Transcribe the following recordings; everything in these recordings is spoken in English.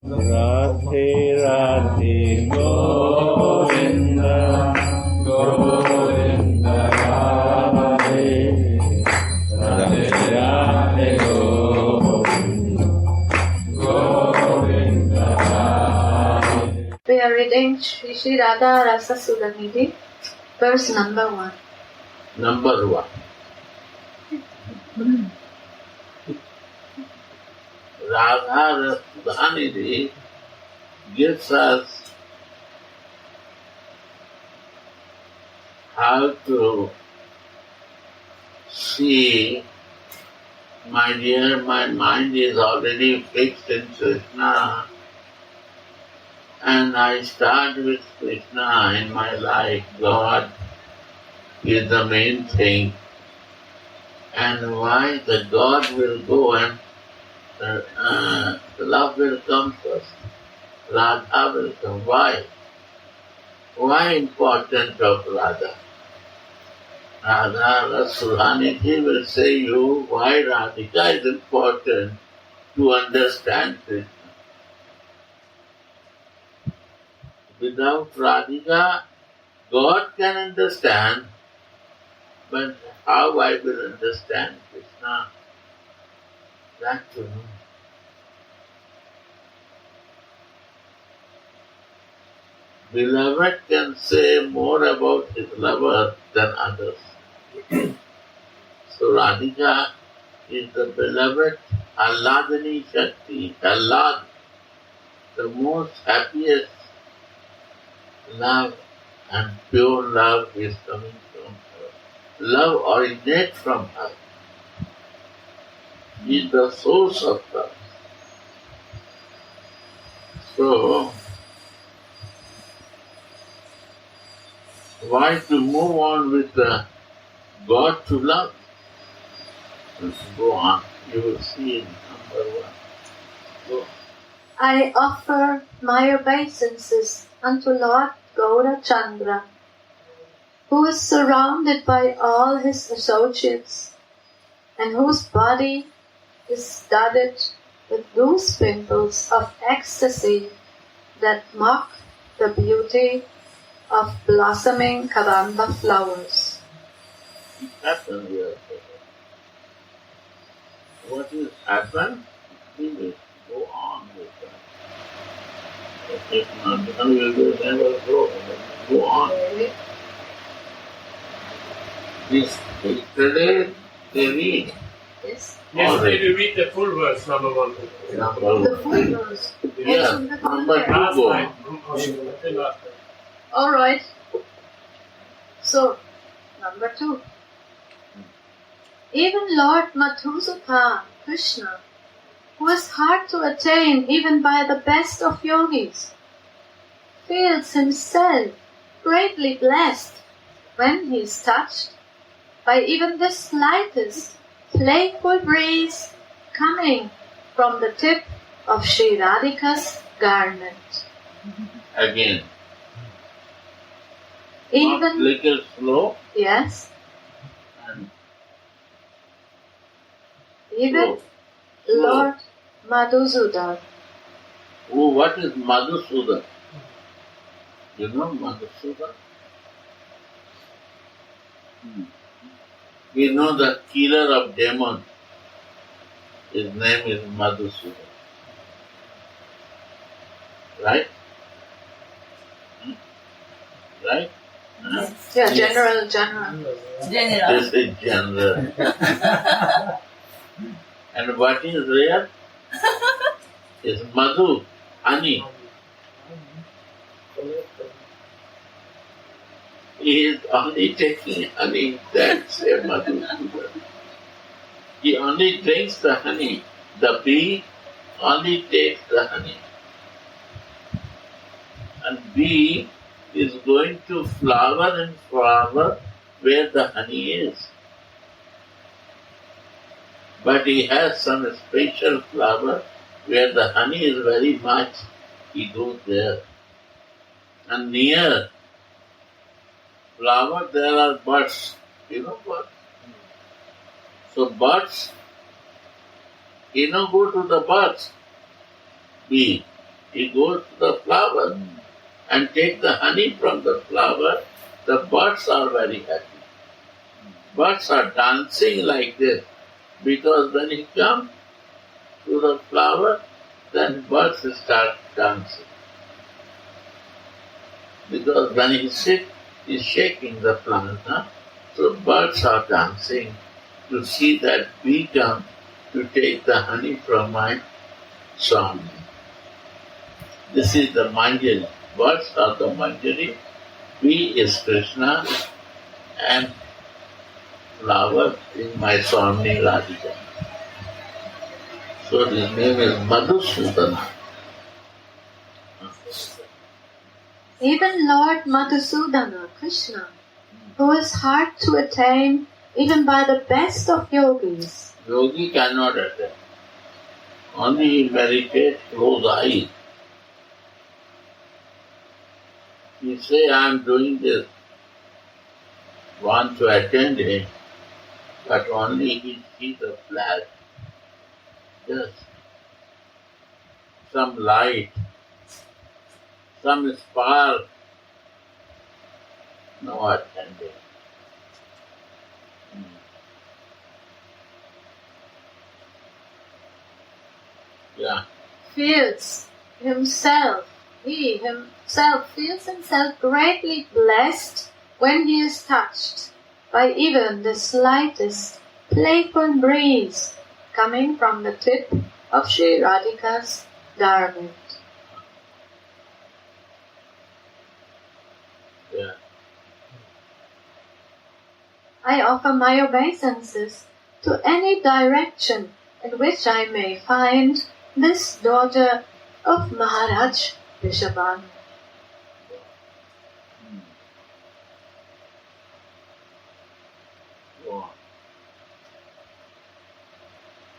Radhe Radhe Govinda Govinda Radhe Radhe Radhe Govinda Govinda Radhe. We are reading Shri Radha Rasa Sudhanidhi, verse number 1. Number 1. Radha Sudhanidhi gives us how to see, my dear, my mind is already fixed in Krishna, and I start with Krishna in my life. God is the main thing. And why the God will go and the love will come first. Radha will come. Why? Why important of Radha? Radha Sudhanidhi will say you why Radhika is important to understand Krishna. Without Radhika, God can understand, but how I will understand Krishna? That to know. Beloved can say more about his lover than others. So Radhika is the beloved Alladini Shakti, Allad, the most happiest love and pure love is coming from her. Love originates from her. She is the source of love. So, why to move on with the God to love? Let's go on. You will see in number 1. Go. I offer my obeisances unto Lord Gaurachandra, who is surrounded by all his associates, and whose body is studded with those pimples of ecstasy that mock the beauty of blossoming Kadamba flowers. It happened here. What is happened? We will go on with that. If not, then we will never go on. Today they read. Yes. Yes, Alright. they will read the full verse, number 1. Number The 1. full verse. Yeah, number 2 Last go on. time. Until last time. Alright. So, number 2. Even Lord Madhusudan, Krishna, who is hard to attain even by the best of yogis, feels himself greatly blessed when he is touched by even the slightest playful breeze coming from the tip of Sri Radhika's garment. Again. Not Even, little slow yes, and even slow. Lord Madhusudan. Oh, what is Madhusudan? You know Madhusudan? We know the killer of demons. His name is Madhusudan. Right? Right? Yeah, general. This is general. And what is rare? Is madhu, honey. He is only taking honey, that's a madhu. He only drinks the honey. The bee only takes the honey. And bee is going to flower and flower where the honey is. But he has some special flower where the honey is very much. He goes there. And near flower there are birds. You know birds? So birds, go to the birds. Bee. he goes to the flower and take the honey from the flower. The birds are very happy. Birds are dancing like this because when he comes to the flower, then birds start dancing. Because when he sits, he's shaking the plant. So birds are dancing to see that bee come to take the honey from my song. This is the Manjari. Birds are the Manjari, bee is Krishna, and flower is my Swami Radhika. So his name is Madhusudana. Even Lord Madhusudana, Krishna, who is hard to attain even by the best of yogis. Yogi cannot attain. Only he meditates close eyes. He say, I am doing this, want to attend him, but only he sees the flash, just some light, some spark, no attending. Yeah. He himself feels himself greatly blessed when he is touched by even the slightest playful breeze coming from the tip of Sri Radhika's garment. Yeah. I offer my obeisances to any direction in which I may find this daughter of Maharaj Rishabhanu.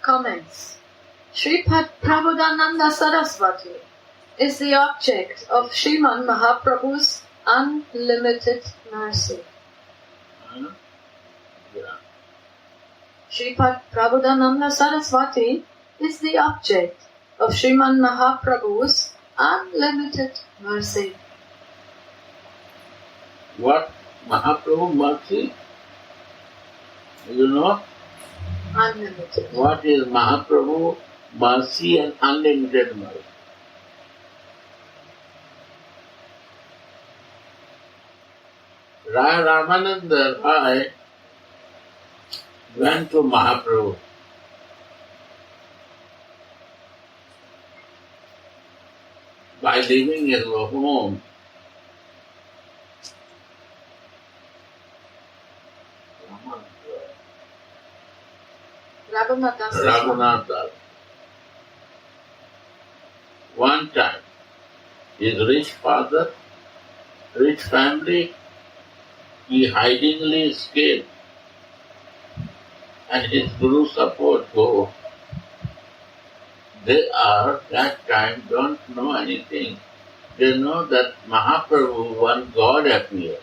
Comments. Sripad Prabodhananda Saraswati is the object of Sriman Mahaprabhu's unlimited mercy. Yeah. Sripad Prabodhananda Saraswati is the object of Sriman Mahaprabhu's unlimited mercy. What Mahaprabhu mercy? You know? Unlimited. What is Mahaprabhu mercy and unlimited mercy? Rai Ramananda Rai went to Mahaprabhu. By leaving his home, Raghunath Das. One time, his rich father, rich family, he hidingly escaped, and his Guru support go. They are, that time, don't know anything. They know that Mahaprabhu, one God appeared.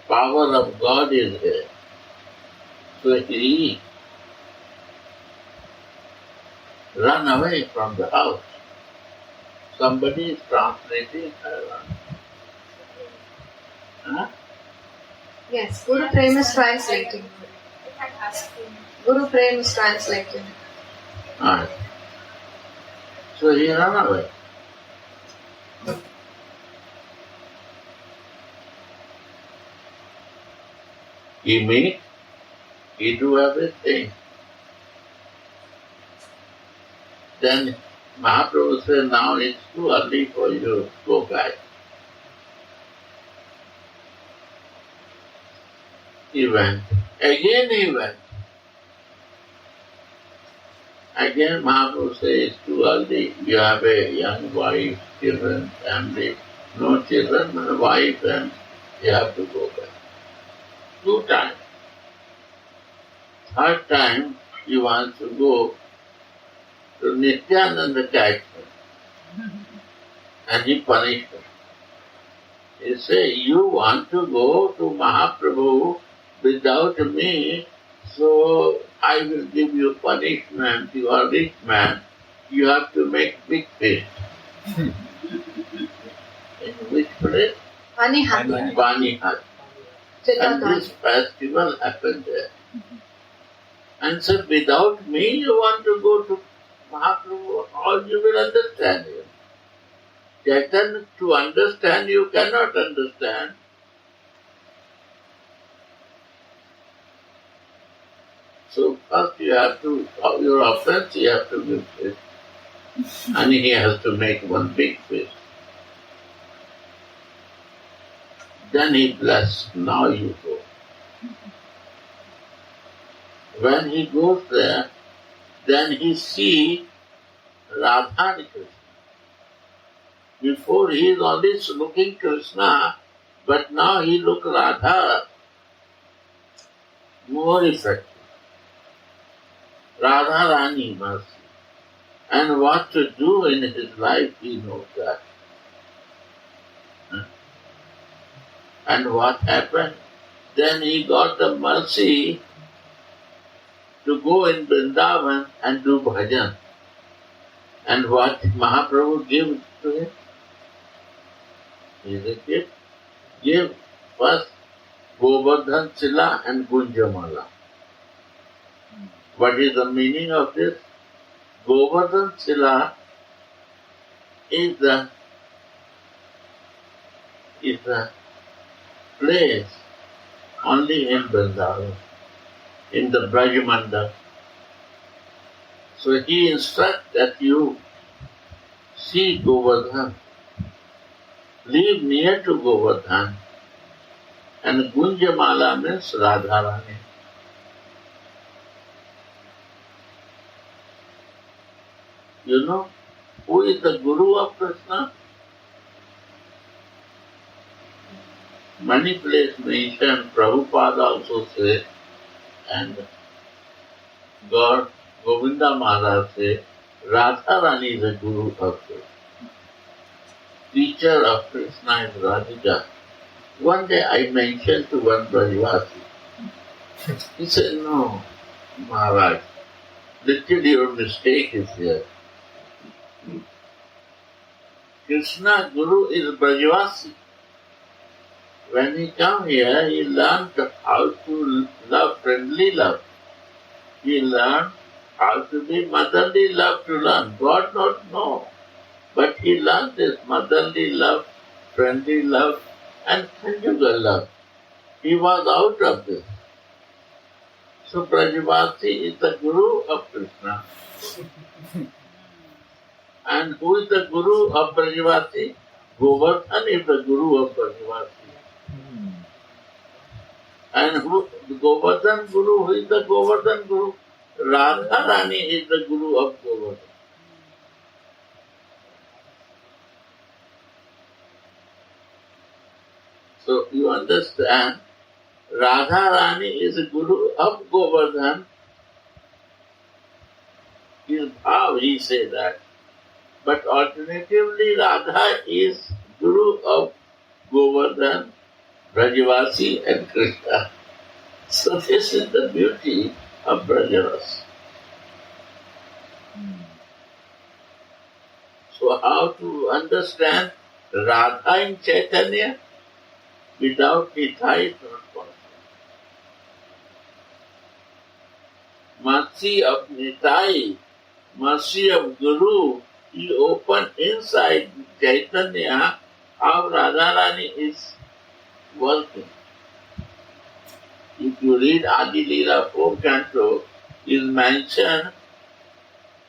Power of God is here. So he run away from the house. Somebody is translating her. Huh? Yes, Guru Prem is translating. Guru Prem is translating. Right. So he ran away. He meet, he do everything. Then Mahaprabhu said, now it's too early for you to go back. He went. Again he went. Again Mahaprabhu says, it's too early. You have a young wife, children, family. No children, but wife, and you have to go back. 2 times. 3rd time, he wants to go to Nityananda catchment. And he punished him. He said, you want to go to Mahaprabhu without me, so I will give you punishment. You are rich man. you have to make big feast. In which place? Anihat. Panihat. And this festival happened there. And so without me you want to go to Mahaprabhu, how you will understand him? Chaitanya, to understand you cannot understand. So first you have to, your offense you have to give it. And he has to make one big fist. Then he bless, now you go. When he goes there, then he see Radha and Krishna. Before he is only looking Krishna, but now he look Radha more effective. Radha Rani must. And what to do in his life, he knows that. And what happened? Then he got the mercy to go in Vrindavan and do bhajan. And what Mahaprabhu gave to him? Is a gift. Give first Govardhan Sila and Gunjamala. What is the meaning of this? Govardhan Sila is the place only in Vrindavan, in the Brajamanda. So he instructs that you see Govardhan, live near to Govardhan, and Gunjamala means Radharani. You know who is the Guru of Krishna? Many places mentioned, Prabhupada also said, and God, Govinda Maharaj said, Radharani is the Guru of Krishna. Teacher of Krishna is Radhika. One day I mentioned to one Brajvasi. He said, no, Maharaj, little your mistake is here. Krishna Guru is Brajvasi. When he come here, he learned how to love, friendly love. He learned how to be motherly love to learn. God not know. But he learned this motherly love, friendly love, and conjugal love. He was out of this. So Brajvasi is the Guru of Krishna. And who is the Guru of Brajvasi? Govardhan is the Guru of Brajvasi. And who, the Govardhan Guru, who is the Govardhan Guru? Radha Rani is the Guru of Govardhan. So you understand, Radha Rani is the Guru of Govardhan. His bhav, he say that. But alternatively, Radha is Guru of Govardhan, Brajavasi and Krishna. So this is the beauty of Brajavasi. So how to understand Radha in Chaitanya? Without Nitai is not possible. Mercy of Nitai, mercy of Guru, you open inside Chaitanya how Radharani is working. If you read Adi Leela 4 canto, is mentioned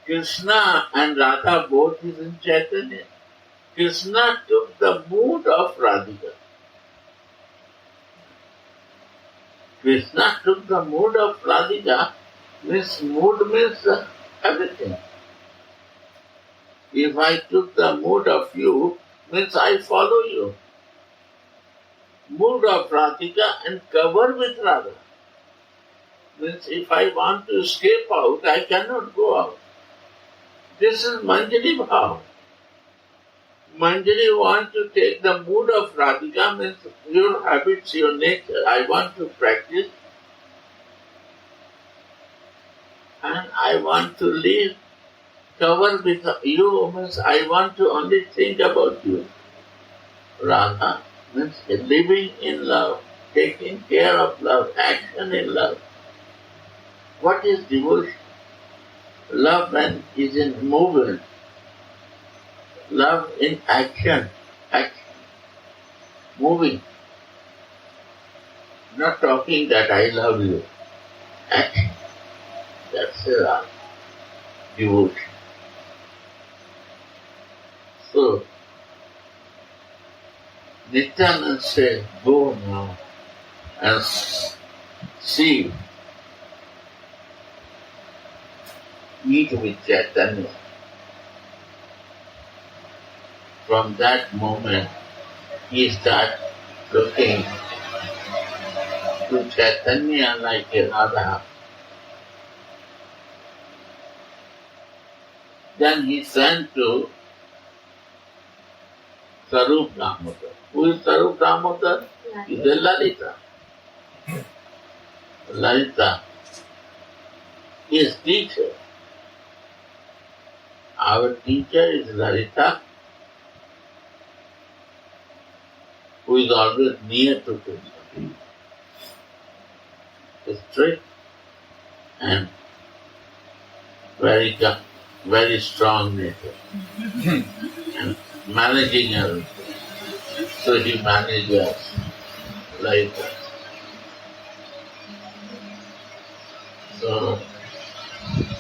Krishna and Radha both is in Chaitanya. Krishna took the mood of Radhika. Krishna took the mood of Radhika, means mood means everything. If I took the mood of you, means I follow you. Mood of Radhika and cover with Radha. Means if I want to escape out, I cannot go out. This is Manjari Bhav. Manjari want to take the mood of Radhika, means your habits, your nature. I want to practice and I want to live covered with you means I want to only think about you. Radha means living in love, taking care of love, action in love. What is devotion? Love then is in movement. Love in action. Action. Moving. Not talking that I love you. Action. That's love. Devotion. So, Nityananda said, go now and see, meet with Chaitanya. From that moment, he started looking to Chaitanya like a Radha. Then he sent to Sarup Damodar. Who is Sarup Damodar? He is Lalita. Lalita, his teacher. Our teacher is Lalita, who is always near to Krishna. Strict and very strong nature. And managing everything. So he manages like that. So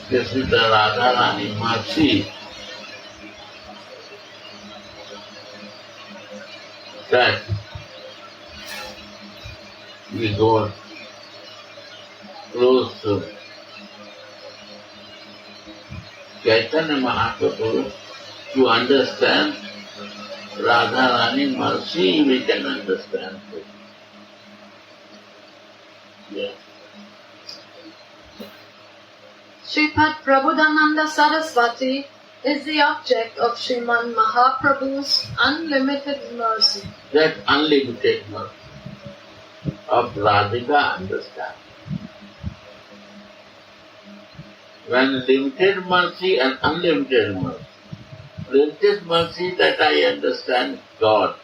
this is the Radharani Mercy that we go close to Chaitanya Mahaprabhu to understand Radharani Mercy, we can understand it. Yes. Sripad Prabodhananda Saraswati is the object of Sriman Mahaprabhu's unlimited mercy. That unlimited mercy of Radhika understand. When limited mercy and unlimited mercy. Limited mercy that I understand God.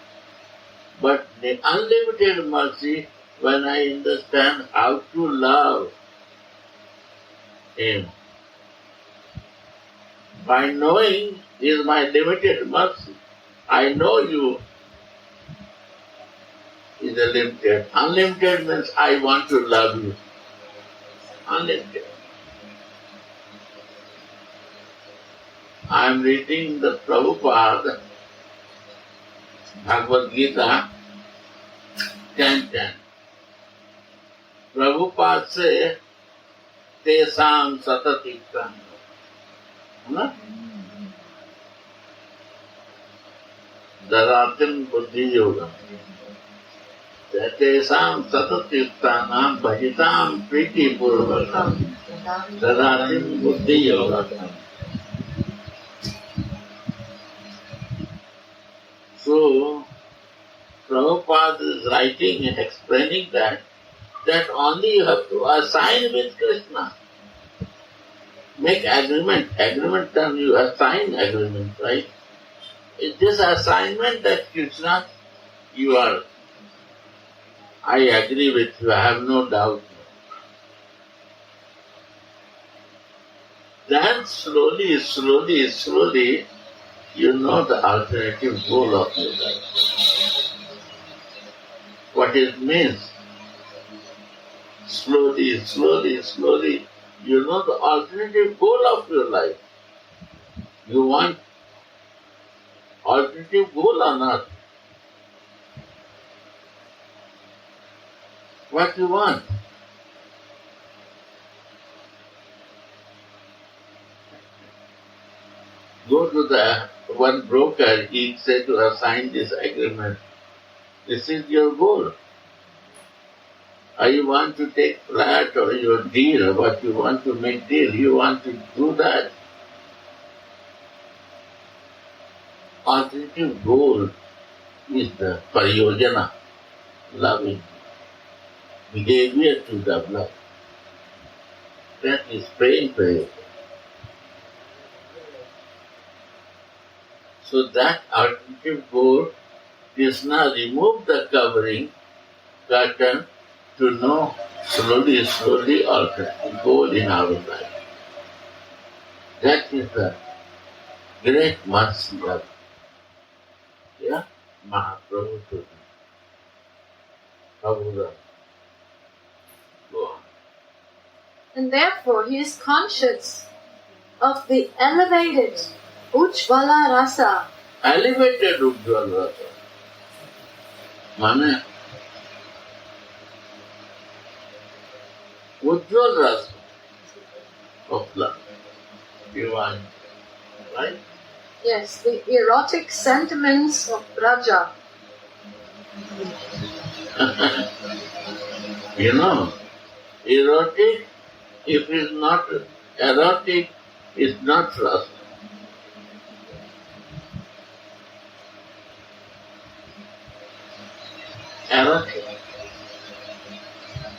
But the unlimited mercy when I understand how to love Him. By knowing is my limited mercy. I know you is a limited. Unlimited means I want to love you. Unlimited. I am reading the Prabhupada Bhagavad Gita 10:10. Prabhupada says, Tesam Satatikam. Daratim Buddhi Yoga. Tesam Satatikam Bhajitam Priti Purvakam. Daratim Buddhi Yoga. So, Prabhupada is writing and explaining that only you have to assign with Krishna. Make agreement. Agreement term you assign agreement, right? It is assignment that Krishna, you are, I agree with you, I have no doubt. Then slowly, you know the alternative goal of your life. What it means. Slowly, you know the alternative goal of your life. You want alternative goal or not? What you want? Go to the one broker, he said to assign this agreement. This is your goal. Or you want to take flat or your deal, what you want to make deal, you want to do that. Alternative goal is the pariyojana, loving behavior to develop. That is praying prayer. So that alternative board, Krishna removed the covering, curtain, to know slowly alternative board in our life. That is the great mercy of Mahaprabhu to me. Prabhupada. Go on. And therefore he is conscious of the elevated Ujjvala Rasa. Elevated Ujjvala Rasa. Mane Ujjvala Rasa of love. Divine. Right? Yes, the erotic sentiments of Raja. You know, erotic, if it's not erotic, is not rasa. Erotic.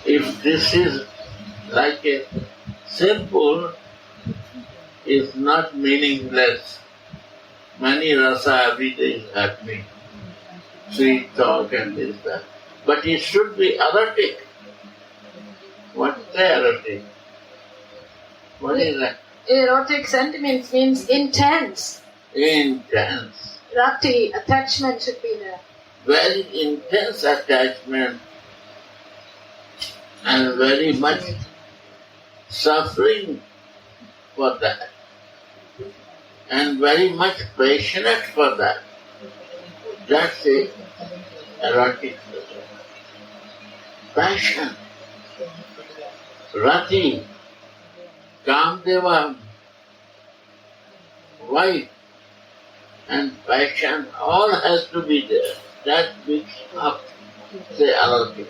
If this is like a simple, is not meaningless. Many rasa every day is happening. Sweet talk and this, that. But it should be erotic. What is erotic? What is that? Erotic sentiments means intense. Intense. Rati, attachment should be there. Very intense attachment and very much suffering for that. And very much passionate for that. That's it. Erotic. Passion. Rati. Kamdeva. Wife. And passion. All has to be there. That mixed up. Say erotic.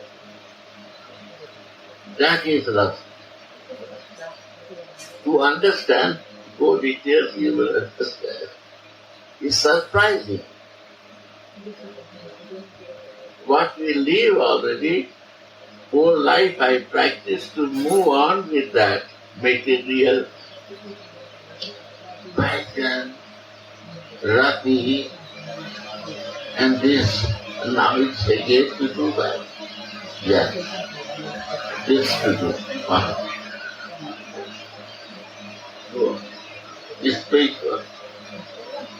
That is love. To understand, go details, you will understand. It's surprising. What we live already, whole life I practice to move on with that material passion, rati, and this. Now it's again to do that. Yes. This to do. Spiritual.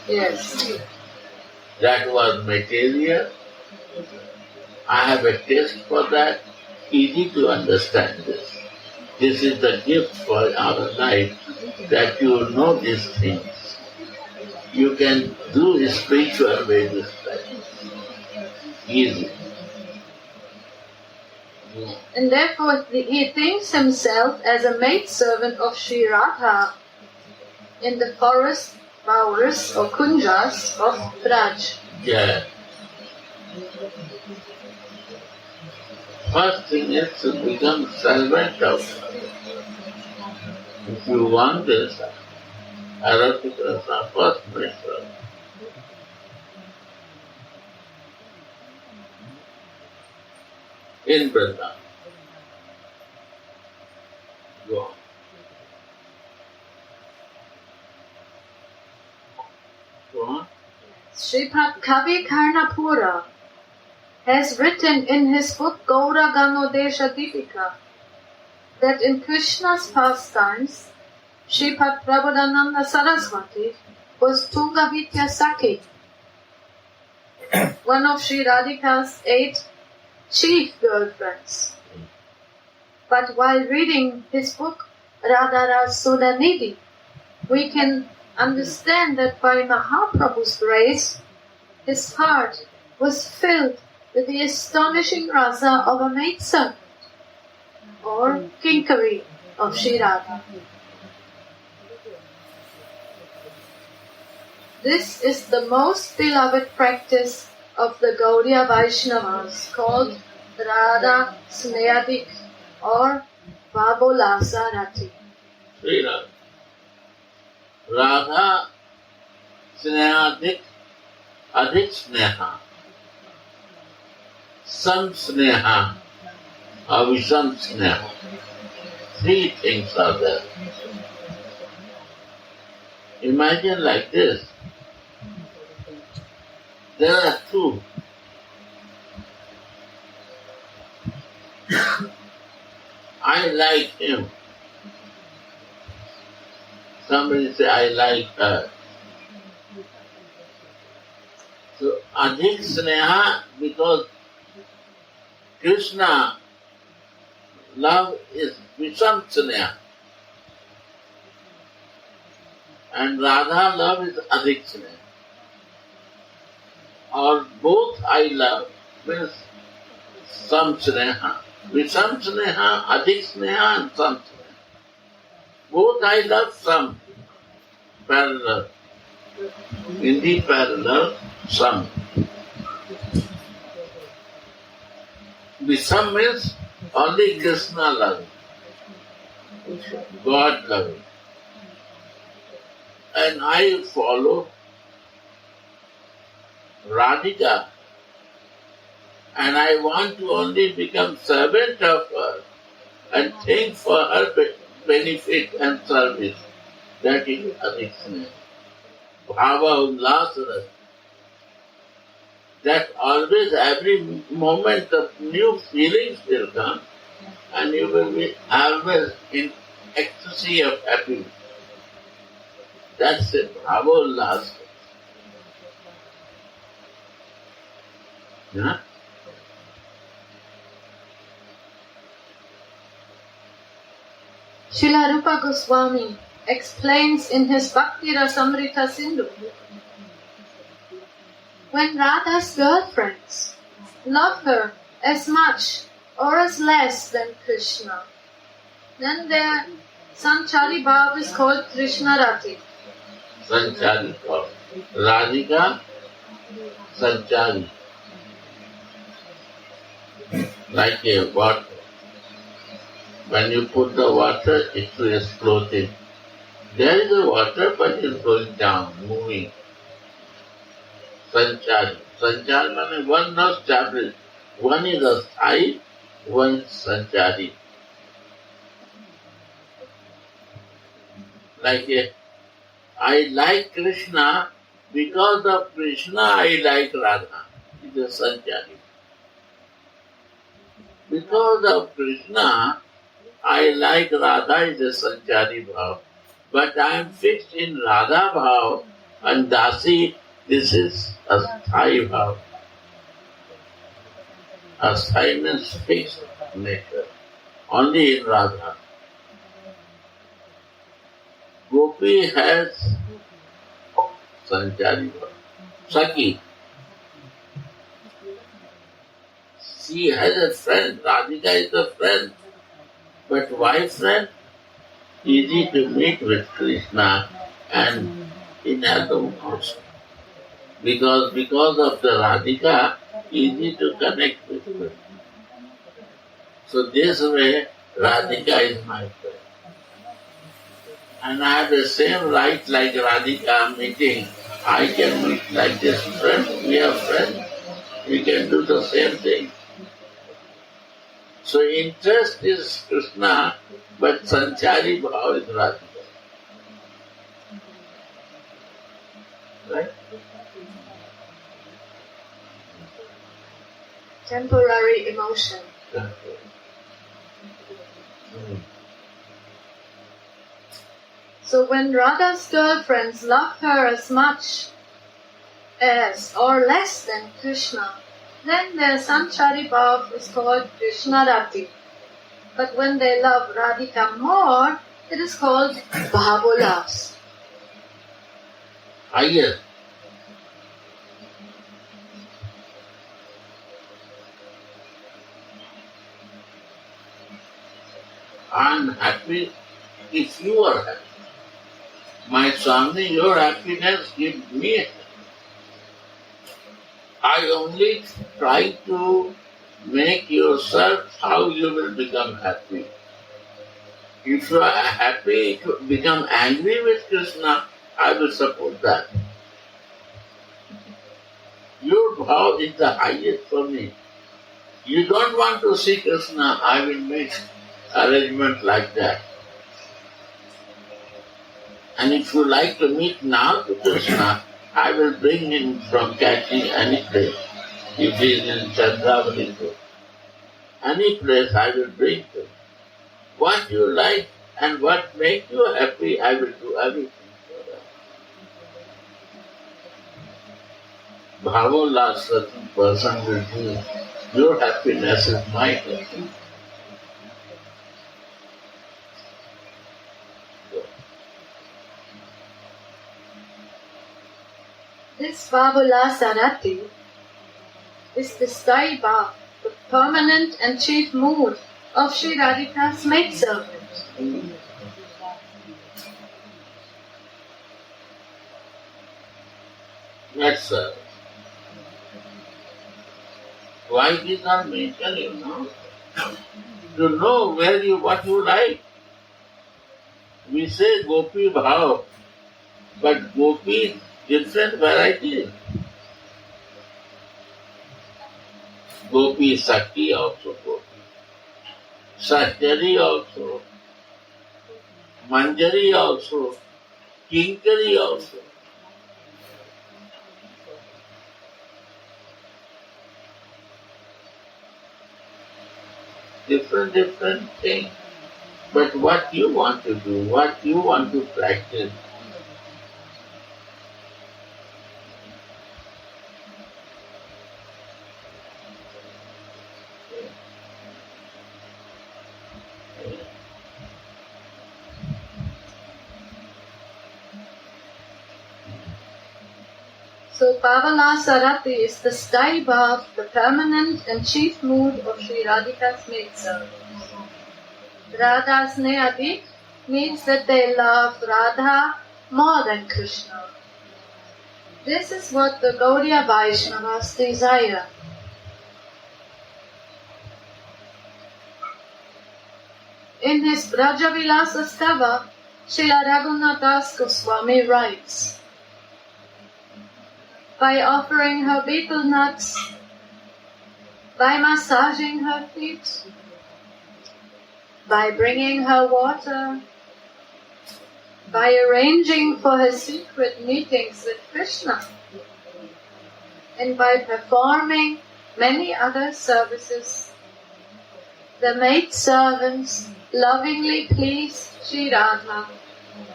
Yes. That was material. I have a taste for that. Easy to understand this. This is the gift for our life, that you know these things. You can do spiritual way this life. Easy. And therefore he thinks himself as a maidservant of Sri Radha in the forest bowers or kunjas of Braj. Yeah. First thing is to become servant of. If you want this, erotic rasa, first maidservant. In Vrindavan. Go on. Go on. Sripad Kavi Karnapura has written in his book Gaura Ganodesha Deepika that in Krishna's pastimes, Sripad Prabodhananda Saraswati was Tungavitya Saki, one of Sri Radhika's 8 chief girlfriends. But while reading his book Radha Sudhanidhi, we can understand that by Mahaprabhu's grace, his heart was filled with the astonishing rasa of a maidservant, or kinkari of Sri Radha. This is the most beloved practice of the Gaudiya Vaishnavas, called Radha Snehadik or Vabolasa Rati. Sri Radha. Radha Snehadik, Adik Sneha, Sam Sneha, Avisham Sneha. 3 things are there. Imagine like this. There are two. I like him. Somebody say, I like her. So, adhik sneha, because Krishna love is Visham sneha. And Radha love is adhik sneha. Or both I love means some sneha. Visham sneha, adhik sneha and some sneha. Both I love some. Parallel. Hindi parallel, some. Visham means only Krishna love. God love. And I follow Radhika, and I want to only become servant of her and think for her benefit and service. That is addiction. Bhava ullasara. That always every moment of new feelings will come and you will be always in ecstasy of happiness. That's it, bhava ullasara. Yeah? Srila Rupa Goswami explains in his Bhakti Rasamrita Sindhu, when Radha's girlfriends love her as much or as less than Krishna, then their Sanchari Bhav is called Krishna Rati. Sanchari Bhav. Radhika, Sanchari. Like a water. When you put the water, it is floating. There is a water, but it is going down, moving. Sanchari. Sanchari means one not established. One is a Sthai, one is Sanchari. Like I like Krishna, because of Krishna I like Radha. It is Sanchari. Because of Krishna, I like Radha is a Sanchari Bhav. But I am fixed in Radha Bhav and Dasi, this is a Sthai Bhav. A Sthai means fixed nature, only in Radha. Gopi has Sanchari Bhav. Saki. She has a friend, Radhika is a friend. But why friend? Easy to meet with Krishna and in Adam also. Because of the Radhika, easy to connect with her. So this way, Radhika is my friend. And I have the same right like Radhika meeting. I can meet like this friend. We are friends. We can do the same thing. So interest is Krishna, but Sanchari Bhav is Radhika. Right? Temporary emotion. So when Radha's girlfriends love her as much as or less than Krishna, then their Sanchari Bhav is called Krishna Rati. But when they love Radhika more, it is called Bhavolas. Higher. I am happy if you are happy. My Swami, your happiness gives me happiness. I only try to make yourself how you will become happy. If you are happy to become angry with Krishna, I will support that. Your bhav is the highest for me. You don't want to see Krishna, I will make arrangement like that. And if you like to meet now to Krishna, I will bring him from catching any place. If he is in Chandravali, any place I will bring him. What you like and what makes you happy, I will do everything for that. Bhavola, certain person will do. Your happiness is my happiness. This Babula Sarati is the Sthai Bhav, the permanent and chief mood of Sri Radhika's maidservant. That's why these are mentioned, you know? To know what you like. We say Gopi Bhav, but Gopi different varieties. Gopi Sakti also Gopi. Satyari also. Manjari also. Kinkari also. Different things. But what you want to do, what you want to practice, So Pavala Sarati is the Sthai Bhav, the permanent and chief mood of Sri Radhika's maidservant. Radha's Neadik means that they love Radha more than Krishna. This is what the Gaudiya Vaishnavas desire. In his Brajavilasa Stava, Srila Raghunath Das Goswami writes, by offering her betel nuts, by massaging her feet, by bringing her water, by arranging for her secret meetings with Krishna, and by performing many other services, the maidservants lovingly please Sri Radha,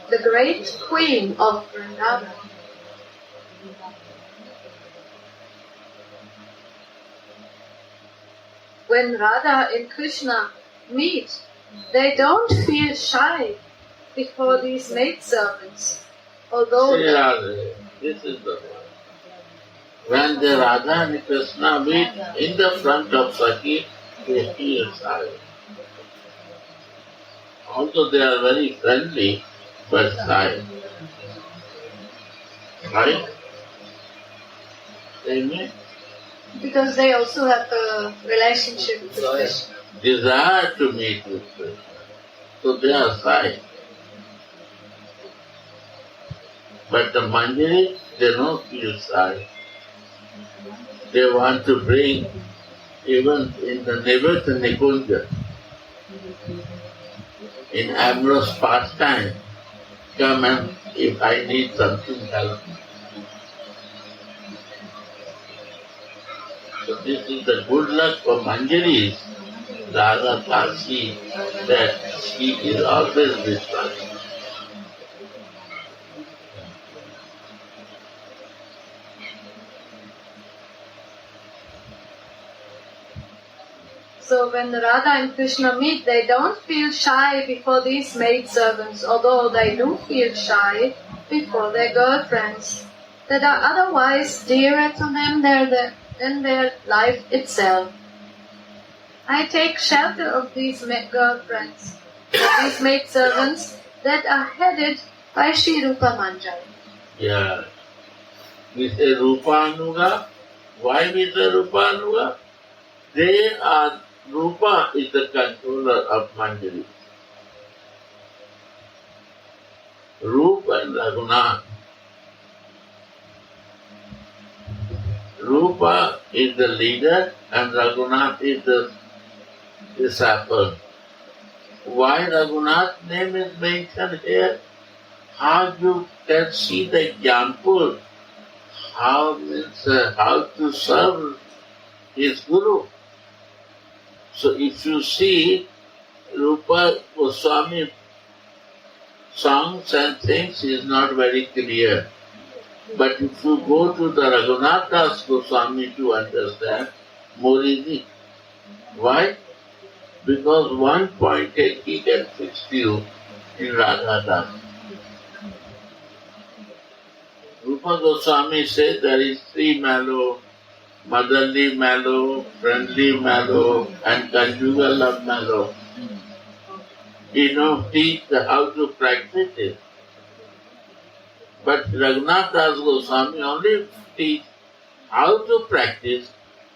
the great queen of Vrindavan. When Radha and Krishna meet, they don't feel shy before these maidservants, although this is the one. When the Radha and Krishna meet in the front of Saki, they feel shy. Although they are very friendly, but shy. Right? They meet. because they also have a relationship with Krishna. Desire to meet with Krishna. So they are shy. But the Manjari, they don't feel shy. They want to bring, even in the Nivrata Nikunja, in amorous pastime, come and if I need something, help me. So this is the good luck for Manjaris. Radha can see that she is always with us. So when Radha and Krishna meet, they don't feel shy before these maidservants, although they do feel shy before their girlfriends that are otherwise dearer to them than their life itself. I take shelter of these girlfriends, these maidservants that are headed by Sri Rupa Manjari. Yeah. We say Rupanuga. Why we say Rupanuga? They are, Rupa is the controller of Manjari. Rupa and Raghunath. Rupa is the leader and Raghunath is the disciple. Why Raghunath's name is mentioned here? How you can see the example how to serve his guru. So if you see Rupa Goswami songs and things is not very clear. But if you go to the Raghunath Das Goswami to understand, more easy. Why? Because one point he can fix you in Radha Das. Rupa Goswami says there is three mallow, motherly mallow, friendly mallow, and conjugal love mallow. Teach how to practice it. But Raghunath Das Goswami only teach how to practice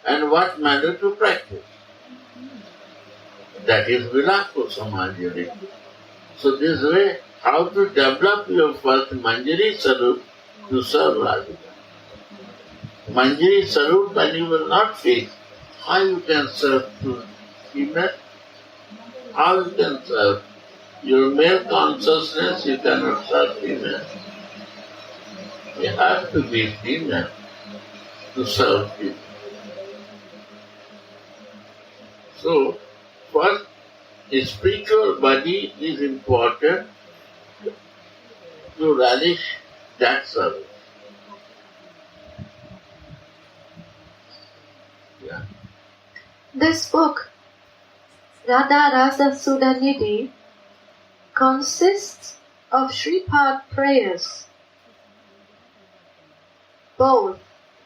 and what manner to practice. That is Vilaso Samanjari. So this way, how to develop your first Manjari Sarup to serve Radha. Manjari Sarup when you will not fix, how you can serve to female? How you can serve? Your male consciousness, you cannot serve female. You have to be female to serve people. So, first, the spiritual body is important to relish that service. Yeah. This book, Radha Rasa Sudhanidhi, consists of Shripad prayers, both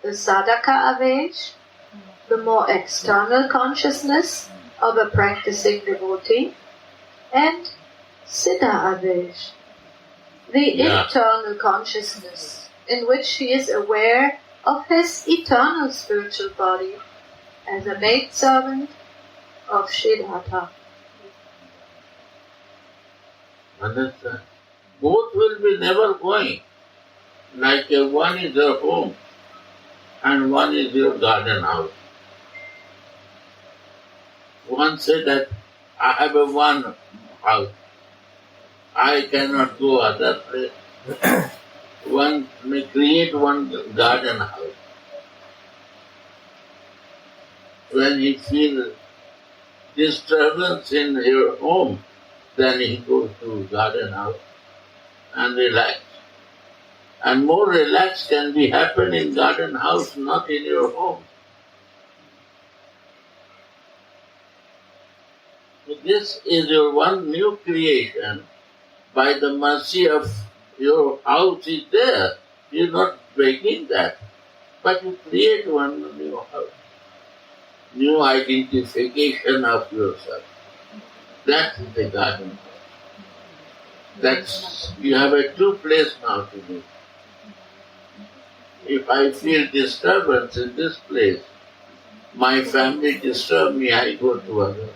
the sadhaka avesh, the more external consciousness of a practicing devotee, and siddha avesh, the internal consciousness in which he is aware of his eternal spiritual body as a maidservant of Shri Radha. Understand? Both will be never going. Like one is your home and one is your garden house. One said that I have a one house. I cannot go other place. One may create one garden house. When he feels disturbance in your home, then he goes to garden house and relax. And more relax can be happen in garden house, not in your home. So this is your one new creation. By the mercy of your house is there. You're not breaking that. But you create one new house. New identification of yourself. That is the garden. That's, you have a true place now to be. If I feel disturbance in this place, my family disturb me, I go to other place.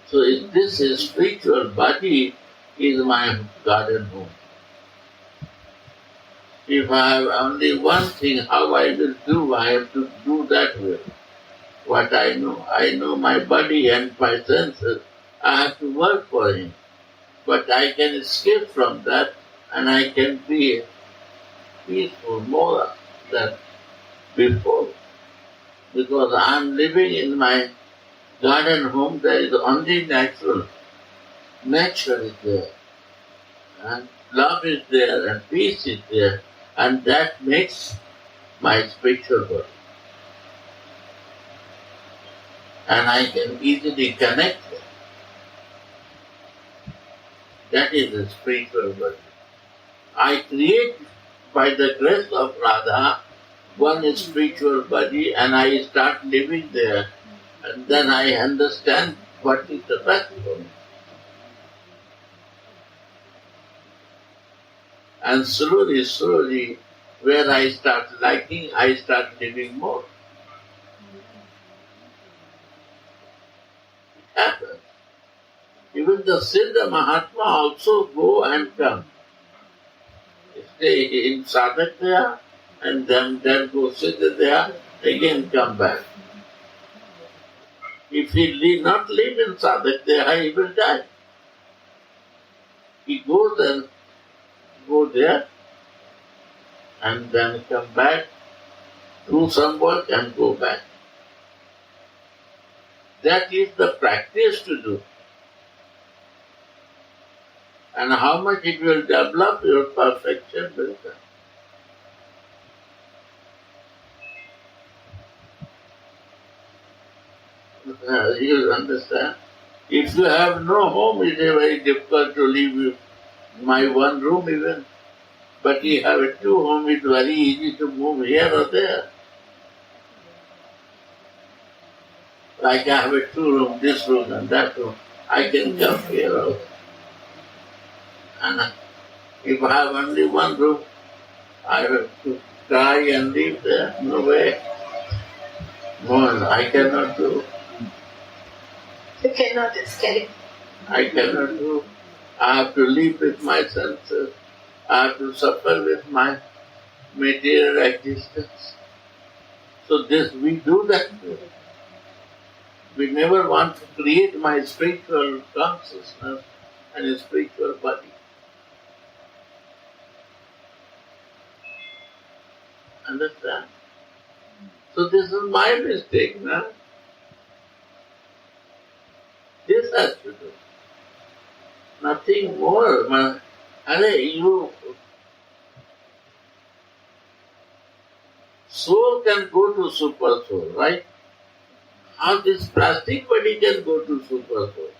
So if this is spiritual body is my garden home. If I have only one thing, how I will do, I have to do that way. What I know my body and my senses, I have to work for him. But I can escape from that and I can be peaceful more than before. Because I am living in my garden home, there is only natural. Nature is there. And love is there and peace is there. And that makes my spiritual body. And I can easily connect them. That is the spiritual body. I create by the grace of Radha one spiritual body and I start living there and then I understand what is the best for me. And slowly, where I start liking, I start living more. It happens. Even the Siddha Mahatma also go and come. Stay in Sadhak there and then go Siddha there, again come back. If he not live in Sadhak there, he will die. He goes and go there and then come back, do some work and go back. That is the practice to do. And how much it will develop, your perfection will come. You understand? If you have no home, it is very difficult to leave my one room even. But you have a two home, it's very easy to move here or there. Like I have a two room, this room and that room. I can come here also. And if I have only one room, I have to try and live there. No way. More, I cannot do. You cannot escape. I cannot do. I have to live with my senses. I have to suffer with my material existence. So this, we do that. We never want to create my spiritual consciousness and a spiritual body. Understand? So this is my mistake now. This has to do. Nothing more. Soul can go to super soul, right? How this plastic body can go to super soul?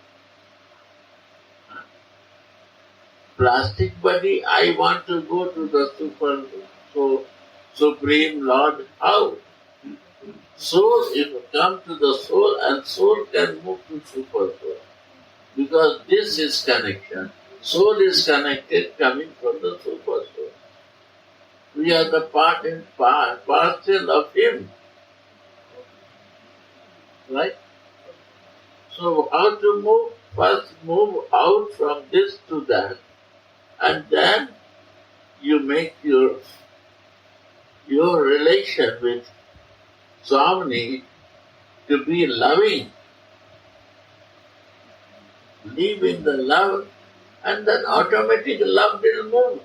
Plastic body, I want to go to the super soul, Supreme Lord. How? Soul, if you come to the soul, and soul can move to super soul. Because this is connection. Soul is connected coming from the super soul. We are the part and parcel of Him. Right? So how to move? First move out from this to that, and then you make your relation with Swami to be loving. Live in the love, and then automatic love will move.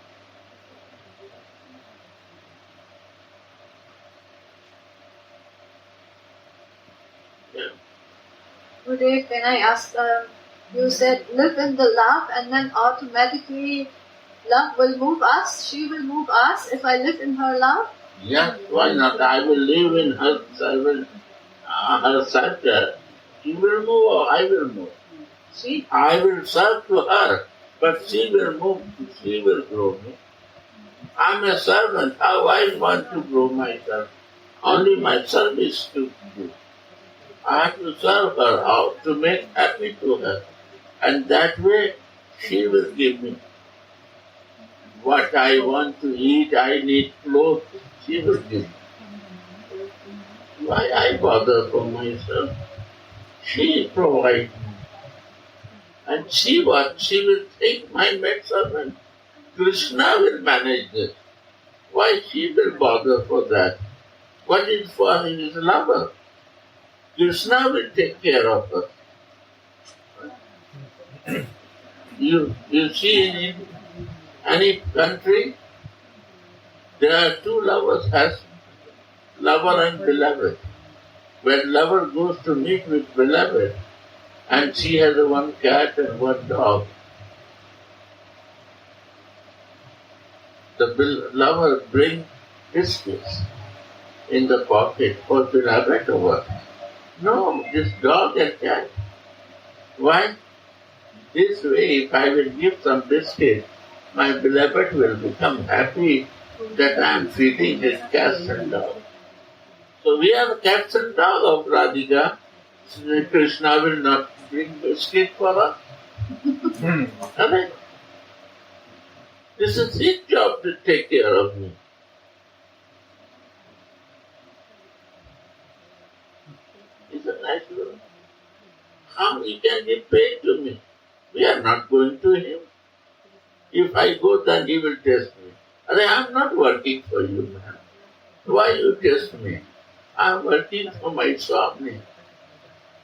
Yeah. Gurudev, can I ask, you said live in the love and then automatically love will move us, she will move us if I live in her love? Yes, why not? I will live in her center. She will move or I will move. I will serve to her, but she will move, she will grow me. I am a servant, how I want to grow myself. Only my service to do. I have to serve her, how to make happy to her. And that way she will give me what I want to eat, I need clothes, she will give me. Why I bother for myself? She provides me. And she will take my maid servant. Krishna will manage this. Why she will bother for that? What is for his lover? Krishna will take care of her. You see in any country, there are two lovers, as lover and beloved. When lover goes to meet with beloved, and she has one cat and one dog, the lover brings biscuits in the pocket for beloved or what? No, this dog and cat. Why? This way, if I will give some biscuit, my beloved will become happy that I am feeding his cats and dogs. So we are cats and dogs of Radhika. Krishna will not bring biscuit for us. This is his job to take care of me. He's a nice one. How he can give paid to me? We are not going to him. If I go, then he will test me. I am not working for you, man. Why you test me? I am working for my Swami.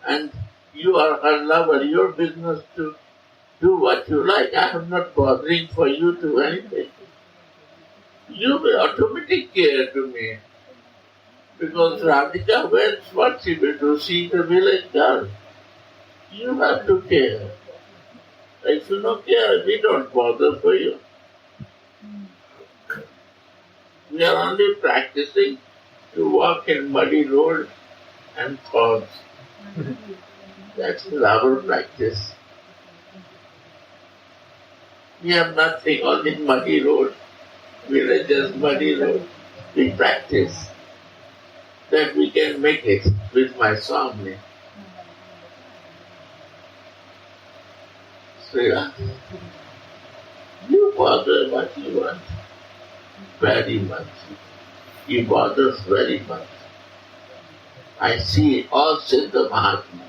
And you are her lover. Your business to do what you like. I am not bothering for you to do anything. You will automatically care to me. Because Radhika, what she will do? She is a village girl. You have to care. If you don't care, we don't bother for you. We are only practicing to walk in muddy road and thoughts. That's our practice. We have nothing, only muddy road. Villages, muddy road. We practice that we can make it with my family. So, you bother what you want very much. You bother very much. I see all Siddha Mahatmas.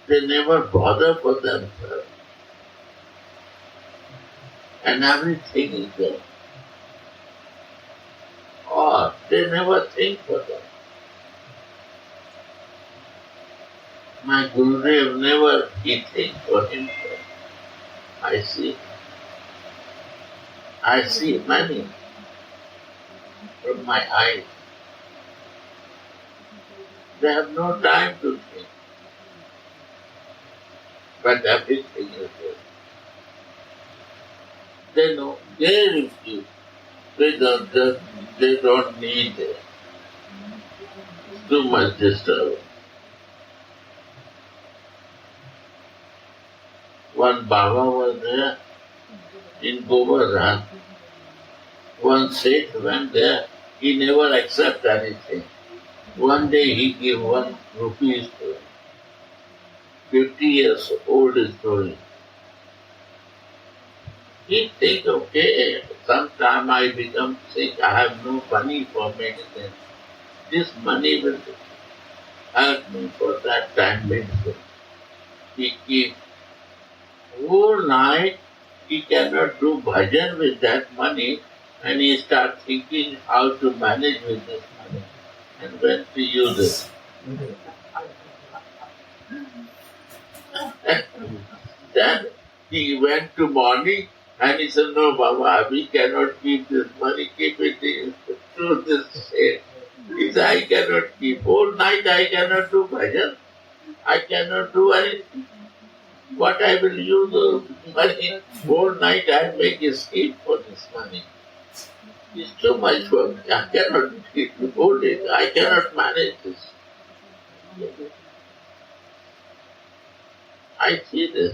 They never bother for themselves. And everything is there. Or they never think for them. My Gurudev never he thinks for himself. I see many from my eyes. They have no time to think. But everything is there. They know, they refuse. They don't need it. Too much disturbance. One Baba was there in Govardhan. One Seth went there, he never accepted anything. One day he gave 1 rupee to him. 50 years old story. He think, okay, sometime I become sick, I have no money for medicine. This money will help me for that time medicine. He keeps whole night, he cannot do bhajan with that money, and he starts thinking how to manage with this money and when to use it. Then he went to morning and he said, no Baba, we cannot keep this money, keep it to this shade. He said, I cannot keep. Whole night I cannot do bhajan. I cannot do anything. What I will use the money, whole night I make a scheme for this money. It's too much for me. I cannot keep the whole day. I cannot manage this. I see this.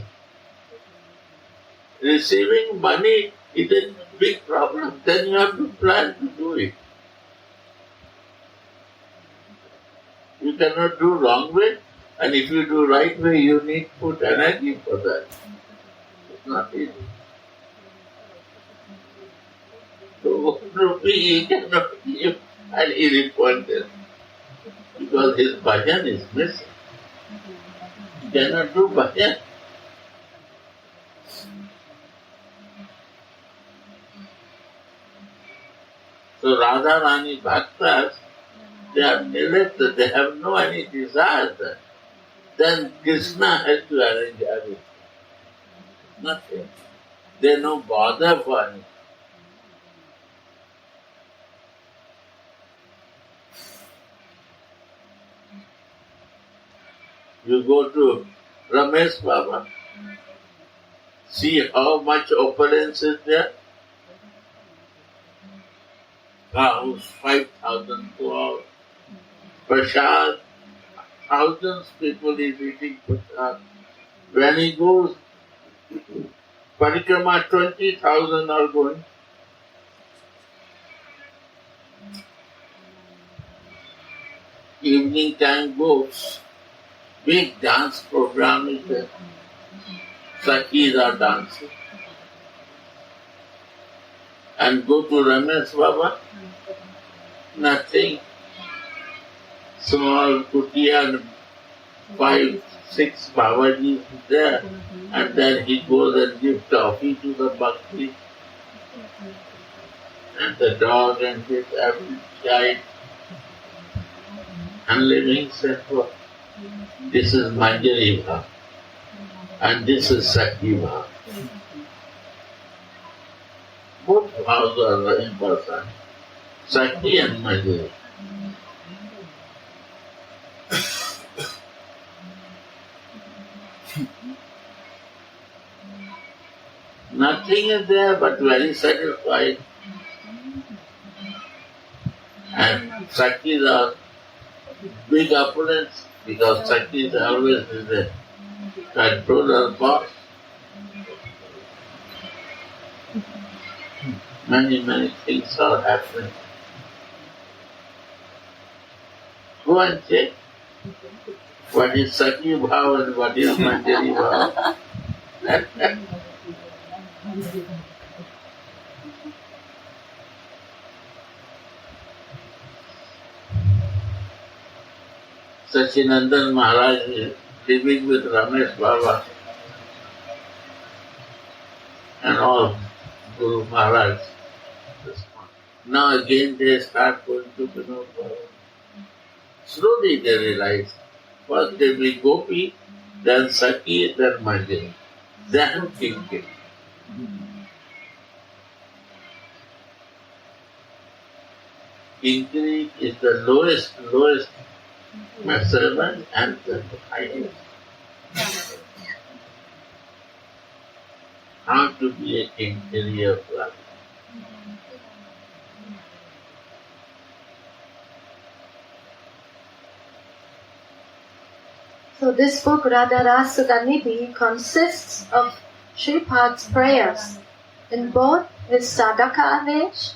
Receiving money is a big problem. Then you have to plan to do it. You cannot do wrong way. And if you do right way, you need to put energy for that. It's not easy. So 1 rupee he cannot give and he repented because his bhajan is missing. He cannot do bhajan. So Radha Rani Bhaktas, they are neglected, they have no any desire there. Then Krishna has to arrange everything. Nothing. They no bother for anything. You go to Ramesh Baba, see how much opulence is there. Cows, 5,000 cows. Prasad, thousands people is eating prasad. When he goes, Parikrama, 20,000 are going. Evening time goes, big dance program is there. Sakhis are dancing. And go to Ramesh Baba, nothing. Small kutia, 5, 6 Babajis there, and then he goes and gives toffee to the bhakti, and the dog and his every child, and living said, this is Manjari Bhav, and this is Sakhi Bhav. Both bhavas are important. Sakti and Madhuri. Nothing is there but very satisfied. And Saktis are big opponents because Sakti is always in the controller boss. Many things are happening. Go and check what is Sakti Bhav and what is Manjari Bhav. Sachinandan Maharaj is living with Ramesh Baba and all Guru Maharaj. Now again they start going to Vinod Baba. Slowly they realize, first they be Gopi, then Saki, then Manjari, then Kinkari. Kinkari is the lowest servant and the highest. How to be a Kinkari of Radha. So this book, Radha Rasa Sudhanidhi, consists of Shripad's prayers in both his sadhaka avesh,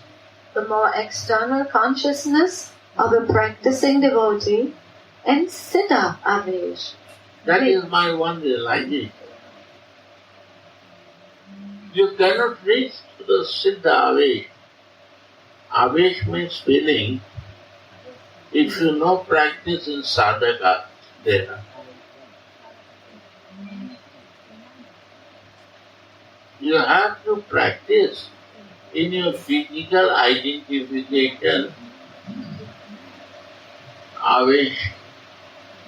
the more external consciousness of a practicing devotee, and siddha avesh. That is my one realization. You cannot reach to the siddha avesh. Avesh means feeling. If you know practice in sadhaka, there. You have to practice in your physical identification. Avesh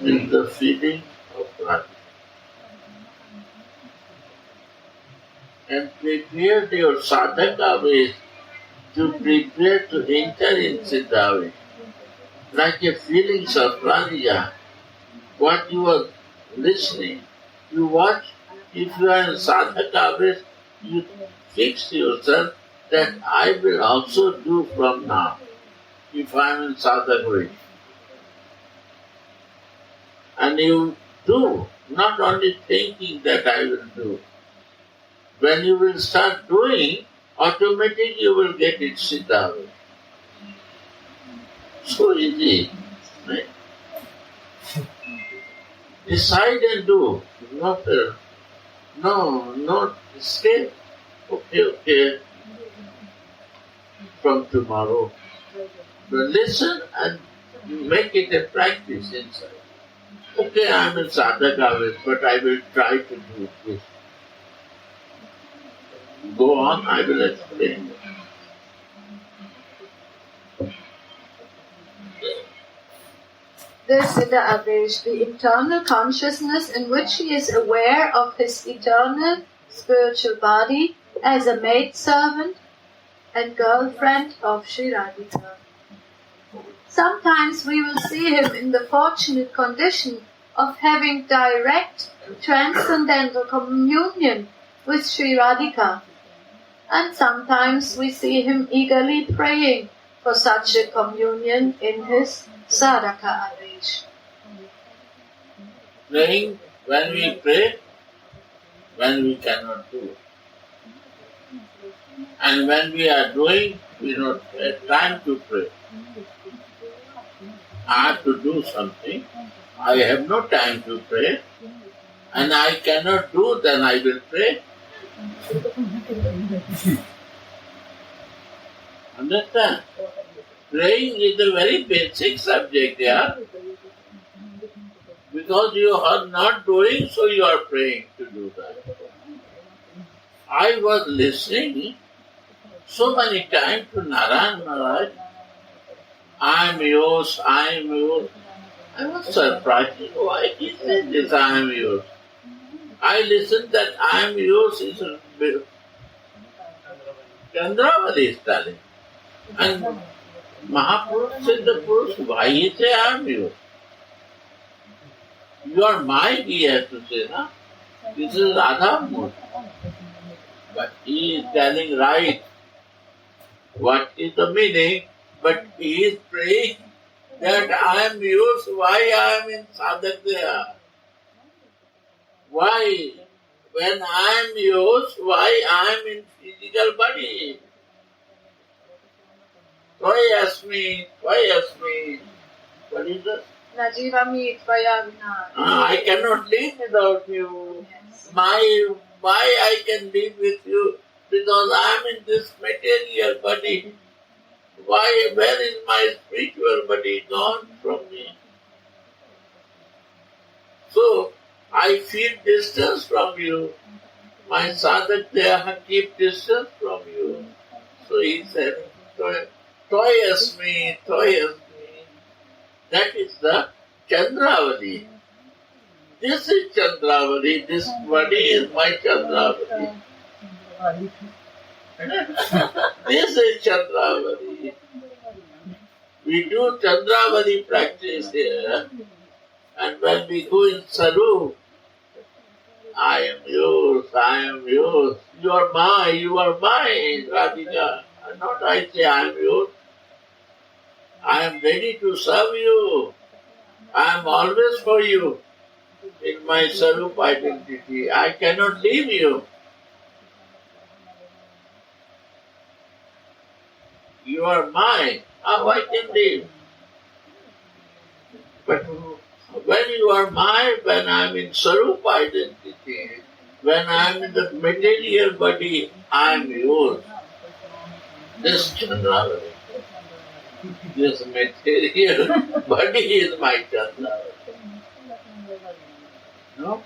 is the feeling of Radha. And prepare your sadhaka avesh to prepare to enter in siddha avesh. Like a feelings of Radha, what you are listening, you watch. If you are in sadhaka avesh, you fix yourself that I will also do from now, if I am in sadhaka. And you do, not only thinking that I will do. When you will start doing, automatically you will get it siddha. So easy, right? Decide and do, not escape. Okay, from tomorrow. But listen and make it a practice inside. Okay, I am in sadhaka, but I will try to do this. Go on, I will explain. This siddha avesh, the internal consciousness in which he is aware of his eternal spiritual body as a maidservant and girlfriend of Sri Radhika. Sometimes we will see him in the fortunate condition of having direct transcendental communion with Sri Radhika, and sometimes we see him eagerly praying for such a communion in his sadhaka avesh. Praying when we pray, when we cannot do. And when we are doing, we don't have time to pray. I have to do something. I have no time to pray. And I cannot do, then I will pray. Understand? Praying is a very basic subject here. Because you are not doing, so you are praying to do that. I was listening so many times to Narayan Maharaj. I am yours, I am yours. I was surprised. Why he said this, I am yours? I listened that I am yours is Chandravali is telling. And Mahapurush said the Purush, why he say I am you? You are mine, he has to say, na? This is Radha Murti. But he is telling right what is the meaning, but he is praying that I am yours, why I am in Sadhakya? Why? When I am yours, why I am in physical body? Why ask me? Why ask me? What is that? Najivami tvaya vina. I cannot live without you. Yes. Why I can live with you? Because I am in this material body. Why? Where is my spiritual body gone from me? So, I feel distance from you. My sadhak deha keep distance from you. So he said, toyas me. That is the Chandravali. This is Chandravali. This body is my Chandravali. This is Chandravali. We do Chandravali practice here. And when we go in Saru, I am yours, you are mine, Radhika. And not I say I am yours. I am ready to serve you. I am always for you in my Sarup identity. I cannot leave you. You are mine. How I can leave? But when you are mine, when I am in Sarup identity, when I am in the material body, I am yours. This Chandravali. This material body is my Chandravali. No?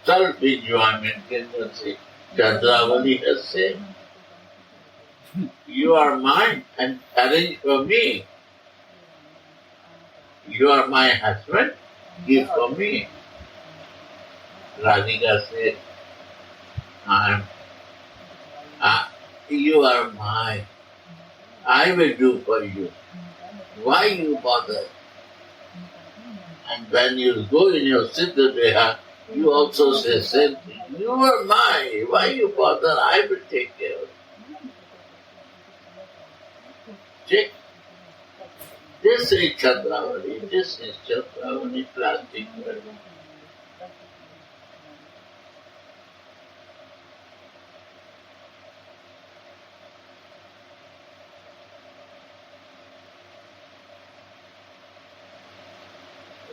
Self-enjoyment tendency. Chandravali has said, you are mine and arrange for me. You are my husband, give for me. Radhika said, you are mine. I will do for you. Why you bother? And when you go in your Siddha Deha, you also say same thing. You are mine. Why you bother? I will take care of you. Check. This is Chandravali. This is Chandravali plastic world.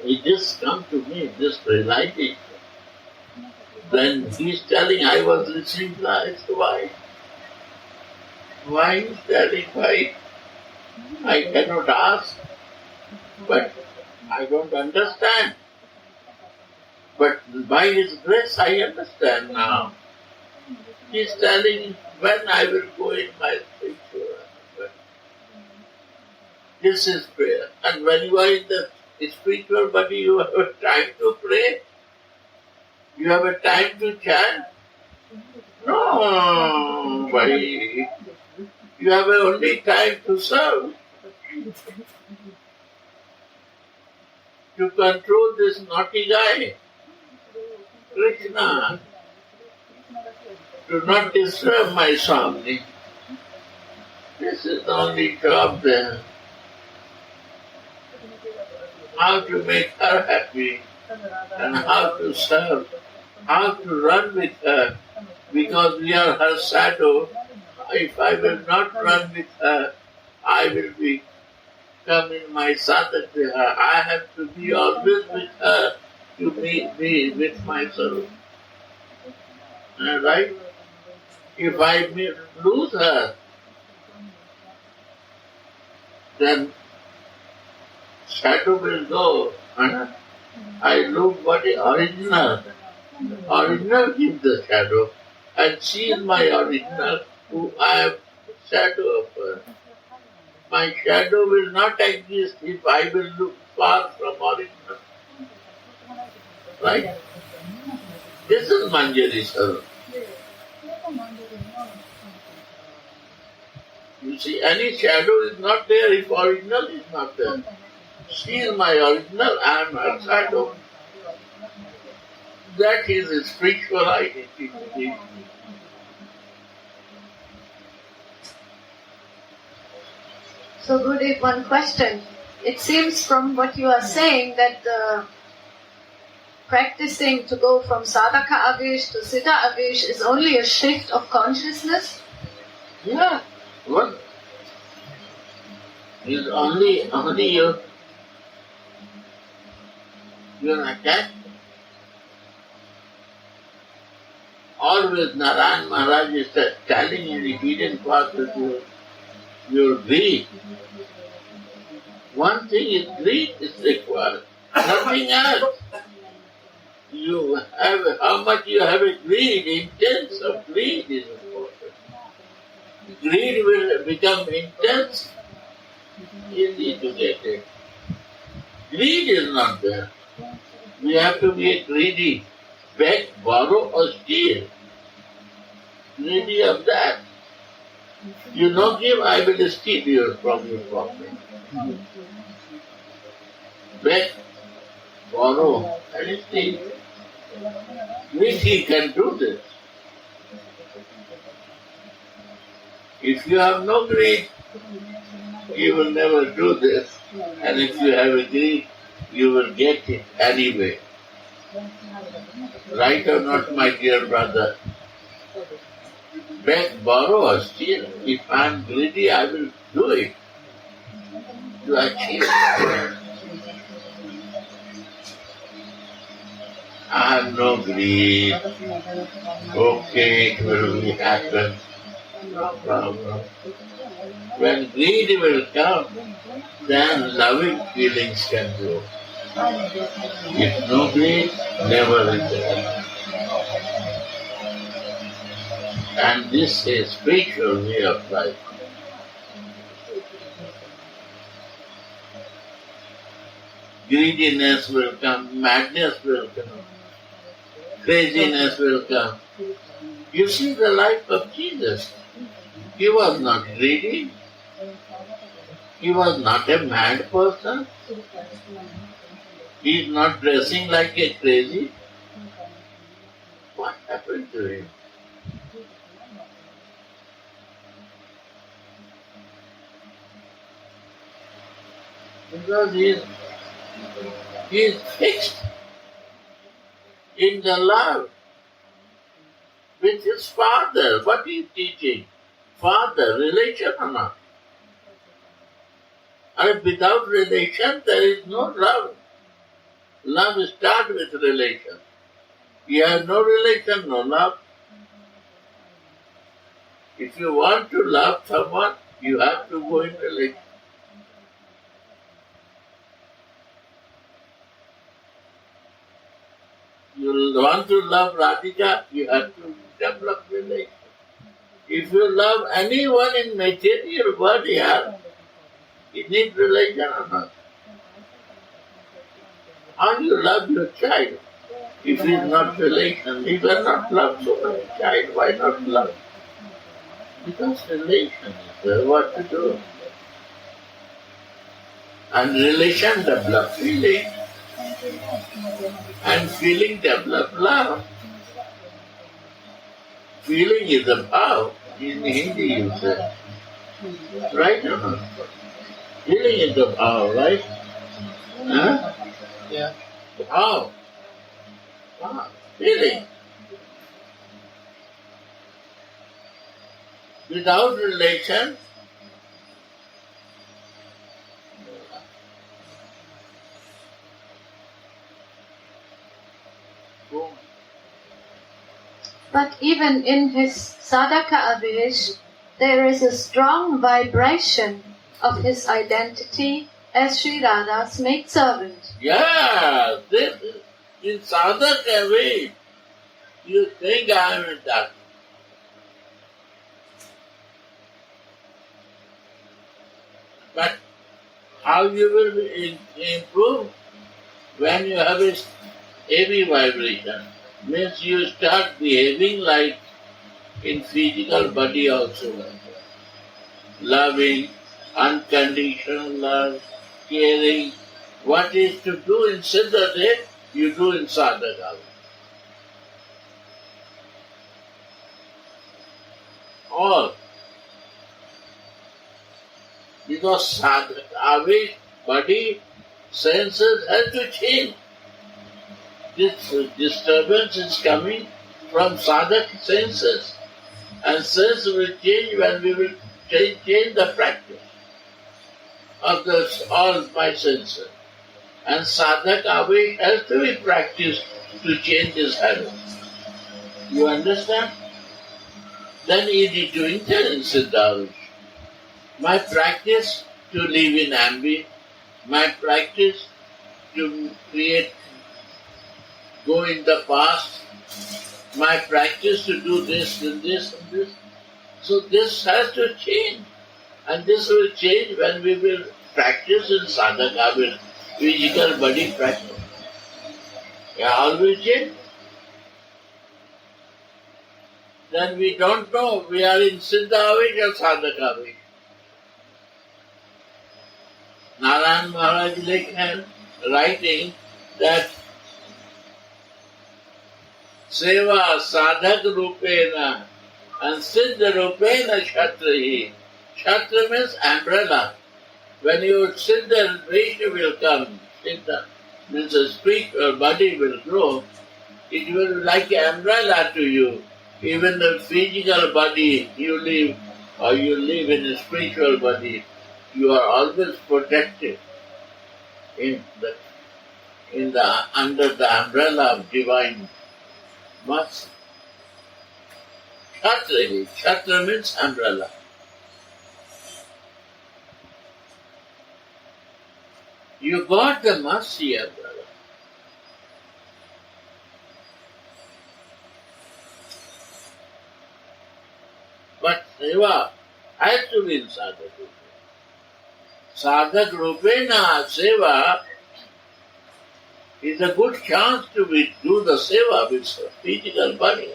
It just come to me, this realization. Then he's telling, I was listening to that. Why? Why he's telling? Why? I cannot ask, but I don't understand. But by his grace, I understand now. He's telling when I will go in my spiritual life. This is prayer. And when you are in the spiritual body, you have a time to pray. You have a time to chant. No, why? You have only time to serve. To control this naughty guy. Krishna. Do not disturb my Swami. This is the only job there. How to make her happy and how to serve, how to run with her, because we are her shadow. If I will not run with her, I will come in my sadhaka. I have to be always with her to be with my Sarup. Right? If I lose her, then shadow will go. I look what is original. Original gives the shadow. And she is my original, who I am shadow of her. My shadow will not exist if I will look far from original. Right? This is Manjari Sarup. You see, any shadow is not there if original is not there. She is my original, I am her shadow. That is a spiritual identity. So Gurudev, one question. It seems from what you are saying that practicing to go from sadhaka avesh to siddha avesh is only a shift of consciousness? Yeah. What? It's only your attachment. Always Narayan Maharaj is telling in repeated classes your greed. One thing is greed is required, nothing else. You have how much you have a greed, intense of greed is important. Greed will become intense, easy to get it. Greed is not there. We have to be greedy, beg, borrow or steal. Greedy of that. You don't give, I will steal you from your pocket. Beg, borrow and steal. Greedy can do this. If you have no greed, you will never do this. And if you have a greed, you will get it anyway. Right or not, my dear brother? Beg, borrow or steal. If I am greedy, I will do it to achieve it. I have no greed. Okay, it will be happen. No problem. When greed will come, then loving feelings can grow. If no greed, never return. And this is spiritual way of life. Greediness will come, madness will come, craziness will come. You see the life of Jesus. He was not greedy. He was not a mad person. He is not dressing like a crazy. What happened to him? Because he is fixed in the love with his father. What he is teaching? Father, relation or not? And without relation, there is no love. Love starts with relation. You have no relation, no love. If you want to love someone, you have to go in relation. You want to love Radhika, you have to develop relation. If you love anyone in material body, you need relation or not. How you love your child? If it is not relation, you cannot love so much child. Why not love? Because relation is there, what to do. And relation develop feeling. And feeling develop love. Feeling is a bhav. In Hindi you say. Right or not? Feeling is a bhav, right? Huh? Yeah. Bhav. Bhav. Feeling. Without relation, But even in his sadhaka avesh, there is a strong vibration of his identity as Sri Radha's maidservant. yeah, this is, in sadhaka way, you think I am a duck. But how you will improve when you have a heavy vibration? Means you start behaving like in physical body also. loving, unconditional love, caring. What is to do in Siddhade, you do in Sadhaka. All. Because Sadhaka, body, senses have to change. This disturbance is coming from sadhak senses. And sense will change when we will change the practice of all my senses. And sadhak awake has to be practiced to change this habit. You understand? Then you need to enter in Siddharth. My practice to live in ambi, my practice to go in the past, my practice to do this and this and this. So this has to change. And this will change when we will practice in sadhaka with physical body practice. Yeah, all will change. Then we don't know we are in Siddha awake or sadhaka awake. Narayan Maharaj writing that Seva sadhak rupena and siddha rupena kshatrahi. Kshatra means umbrella. When your siddha Vaishya will come, siddha means a spiritual body will grow, it will be like an umbrella to you. Even the physical body you live, or you live in a spiritual body, you are always protected under the umbrella of divine mercy. Kshatra means umbrella. You got the mercy umbrella. But seva has to be in sadhak rupa. Sadhak rupena seva is a good chance to do the seva with physical body,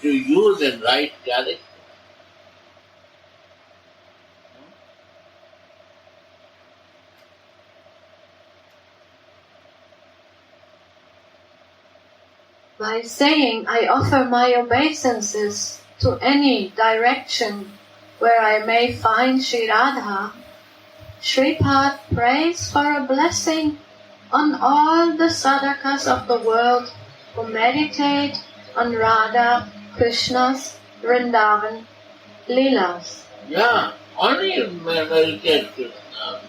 to use in right character. By saying, I offer my obeisances to any direction where I may find Sri Radha, Shripad prays for a blessing on all the sadhakas of the world who meditate on Radha, Krishna's, Vrindavan, Leelas. Yeah, only meditate Krishna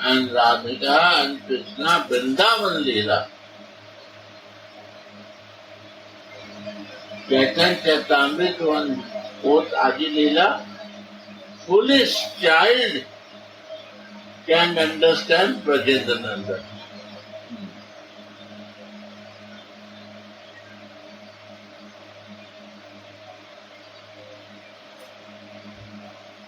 and Radhika and Krishna, Vrindavan Leela. Chaitanya Charitamrita one quote Adi Leela, foolish child can understand Brajendananda.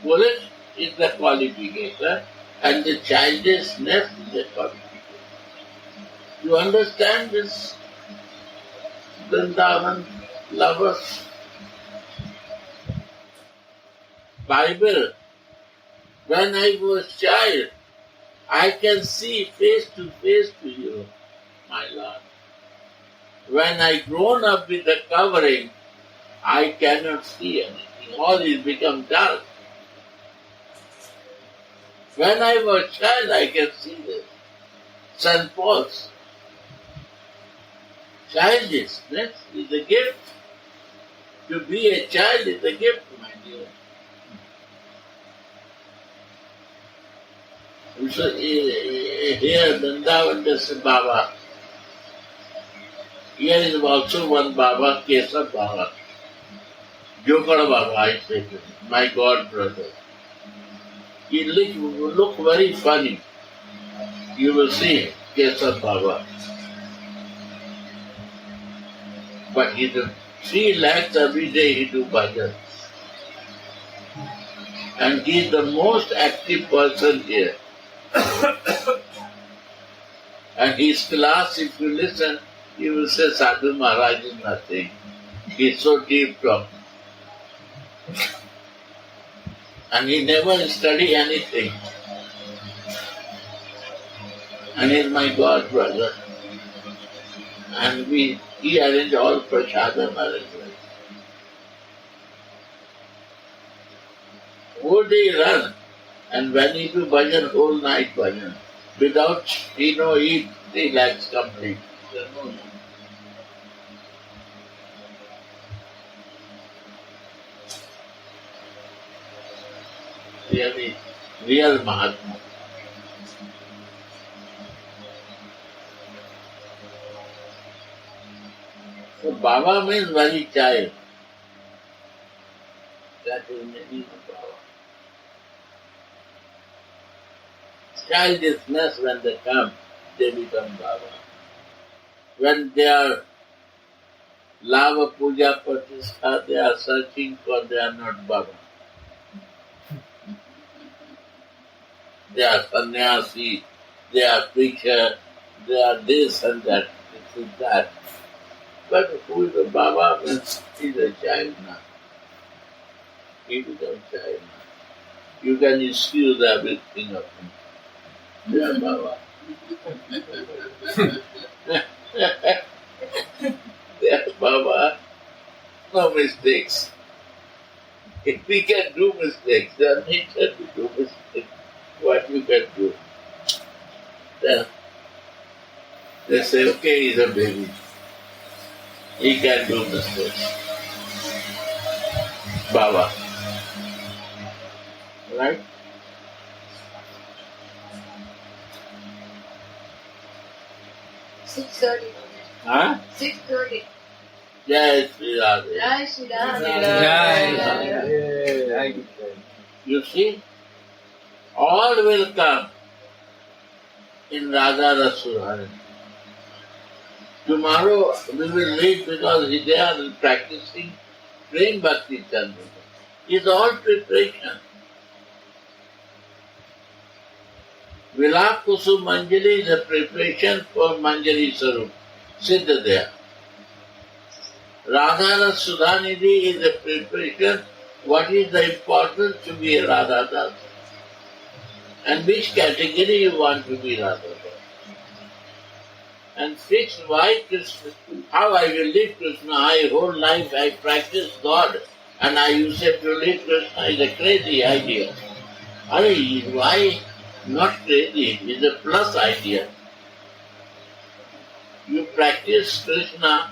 Foolish is the qualification and the childishness is the qualification. You understand this Vrindavan lovers? Bible, when I was child, I can see face to you, my Lord. When I grown up with the covering, I cannot see anything. All is become dark. When I was child, I can see this. St. Paul's. Childishness is a gift. To be a child is a gift, my dear. So here Vrindavan is Baba. Here is also one Baba, Kesab Baba. Jokar Baba, I say to him, my god brother. He look very funny. You will see Kesab Baba. But he do 3 lakhs every day he do bhajan. And he is the most active person here. And his class, if you listen, you will say Sadhu Maharaj is nothing. He is so deep talk. And he never study anything. And he's my god brother. And he arranged all prasadam arrangements. Whole day run. And when he do bhajan, whole night bhajan. Without, eat 3 lakhs complete. Really, real Mahatma. So Baba means very child. That is the meaning of Baba. Childishness, when they come, they become Baba. When they are Lava Puja Pratishtha, they are searching for, they are not Baba. They are sannyasi, they are preacher, they are this and that, this and that. But who is a Baba means he is a child now. He becomes child now. You can excuse everything of him. They are Baba. They are Baba. No mistakes. If we can do mistakes, they are nature to do mistakes. What you can do? Then they say, okay, he's a baby. He can do mistakes. Baba. Right? Huh? 6:30. Jai Sri Radha. Jai Shri Ram. You see, all will come in Radha Rasa. Tomorrow we will read because they are practicing Prem Bhakti Chandra. It's all preparation. Vilap Kusum Manjari is a preparation for Manjari Sarup. Siddha there. Radha Sudhanidhi is a preparation. What is the importance to be a Radha Das? And which category you want to be Radha Das? And fix why Krishna, how I will live Krishna. Whole life I practice God and I use it to live Krishna is a crazy idea. Why not crazy? It's a plus idea. You practice Krishna,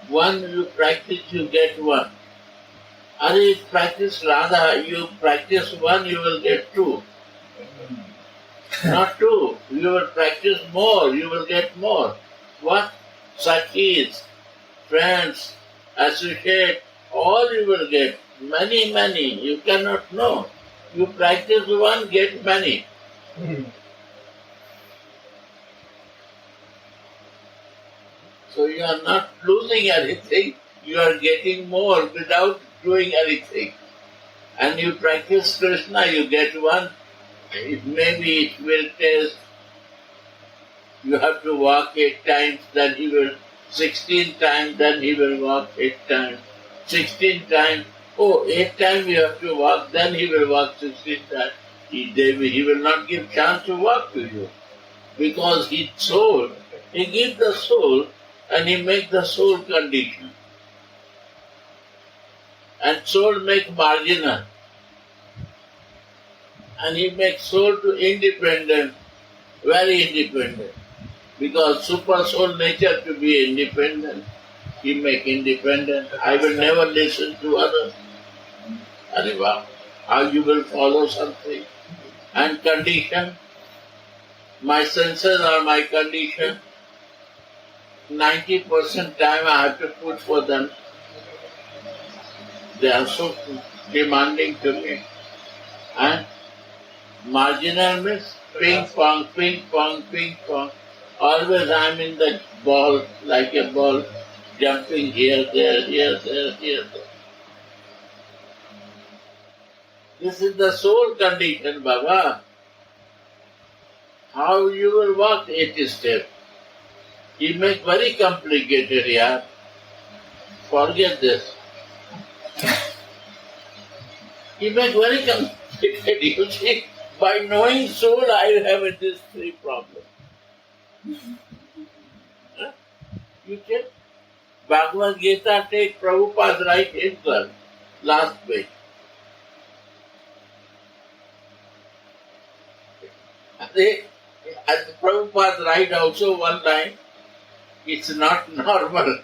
one you practice, you get one. You practice Radha, you practice one, you will get two. Not two. You will practice more, you will get more. What? Sakhis, friends, associates, all you will get. Many, many. You cannot know. You practice one, get many. So you are not losing anything, you are getting more without doing anything. And you practice Krishna, you get one. Maybe it will taste. You have to walk 8 times, then he will 16 times, then he will walk 8 times. 16 times, 8 times you have to walk, then he will walk 16 times. He will not give chance to walk to you. Because his soul, he gives the soul and he makes the soul condition. And soul make marginal. And he makes soul to independent, very independent. Because super soul nature to be independent, he make independent. I will never listen to others. Ariva, how you will follow something. And condition, my senses are my condition. 90% time I have to put for them. They are so demanding to me. And marginal means ping pong, ping pong, ping pong. Always I am in the ball, like a ball, jumping here, there, here, there, here, there. This is the soul condition, Baba. How you will walk 80 steps. He make very complicated, yeah. Forget this. He make very You see, by knowing soul, I have these three problems. Huh? You can Bhagavad Gita take Prabhupada right himself, last page. And Prabhupada write also one line, it's not normal.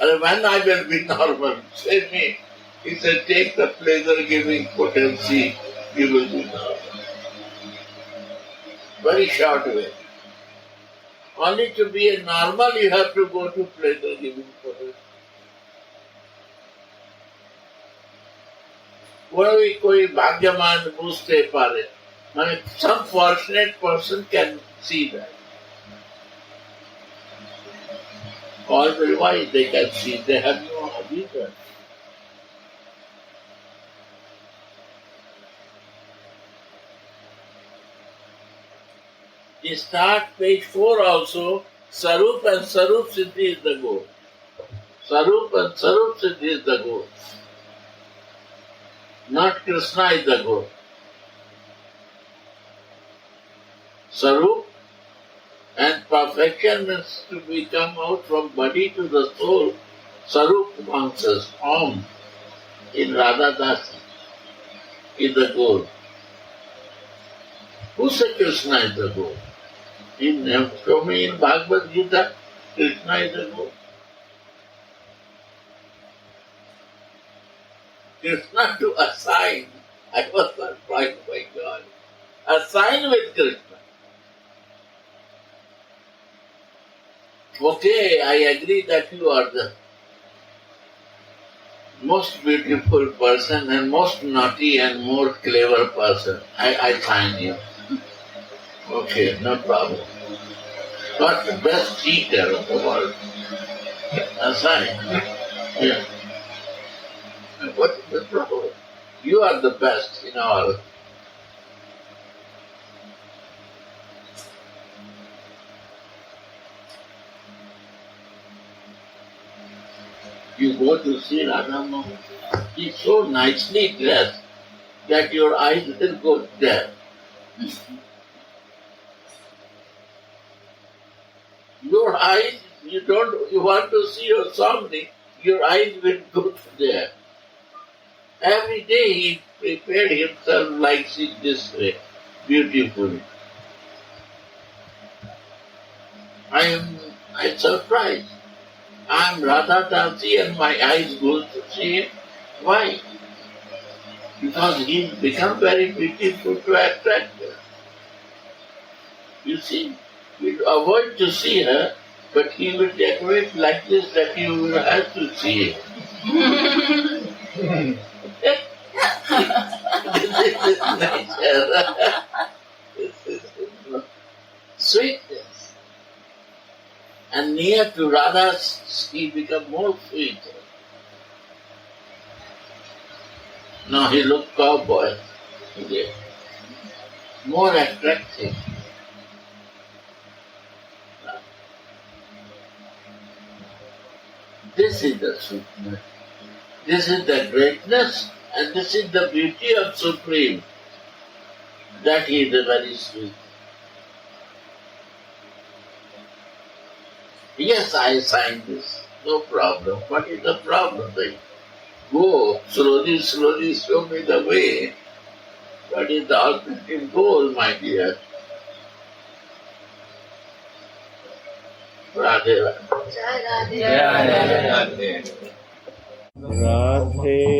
And when I will be normal, say me. He said, take the pleasure-giving potency, you will be normal. Very short way. Only to be a normal, you have to go to pleasure-giving potency. कोई भाग्यमान बूझते पारे. I mean, some fortunate person can see that. Otherwise, they can see they have no vision. They start page 4 also. Sarup and Sarup Siddhi is the goal. Sarup and Sarup Siddhi is the goal. Not Krishna is the goal. Sarup and perfection means to become out from body to the soul. Sarup answers, Om in Radha Dasi is the goal. Who said Krishna is the goal? Show me in Bhagavad Gita, Krishna is the goal. Krishna to assign. I was surprised by God. Assign with Krishna. Okay, I agree that you are the most beautiful person and most naughty and more clever person. I find you. Okay, no problem. Not the best cheater of the world. Assign. Yeah. What is the problem? You are the best in all. You go to see Radha, she's so nicely dressed that your eyes will go there. Your eyes, you want to see her something, your eyes will go there. Every day he prepared himself like this way, beautifully. I'm surprised. I'm Radha Dasi and my eyes go to see him. Why? Because he's become very beautiful to attract her. You see, you avoid to see her, but he will decorate like this that you will have to see him. This is nature. This is sweetness. And near to Radha, he become more sweet. Now he looked cowboy today. More attractive. This is the sweetness. This is the greatness and this is the beauty of Supreme. That he is very sweet. Yes, I signed this. No problem. What is the problem then? Go slowly, slowly, show me the way. What is the ultimate goal, my dear? Radhe. Radhe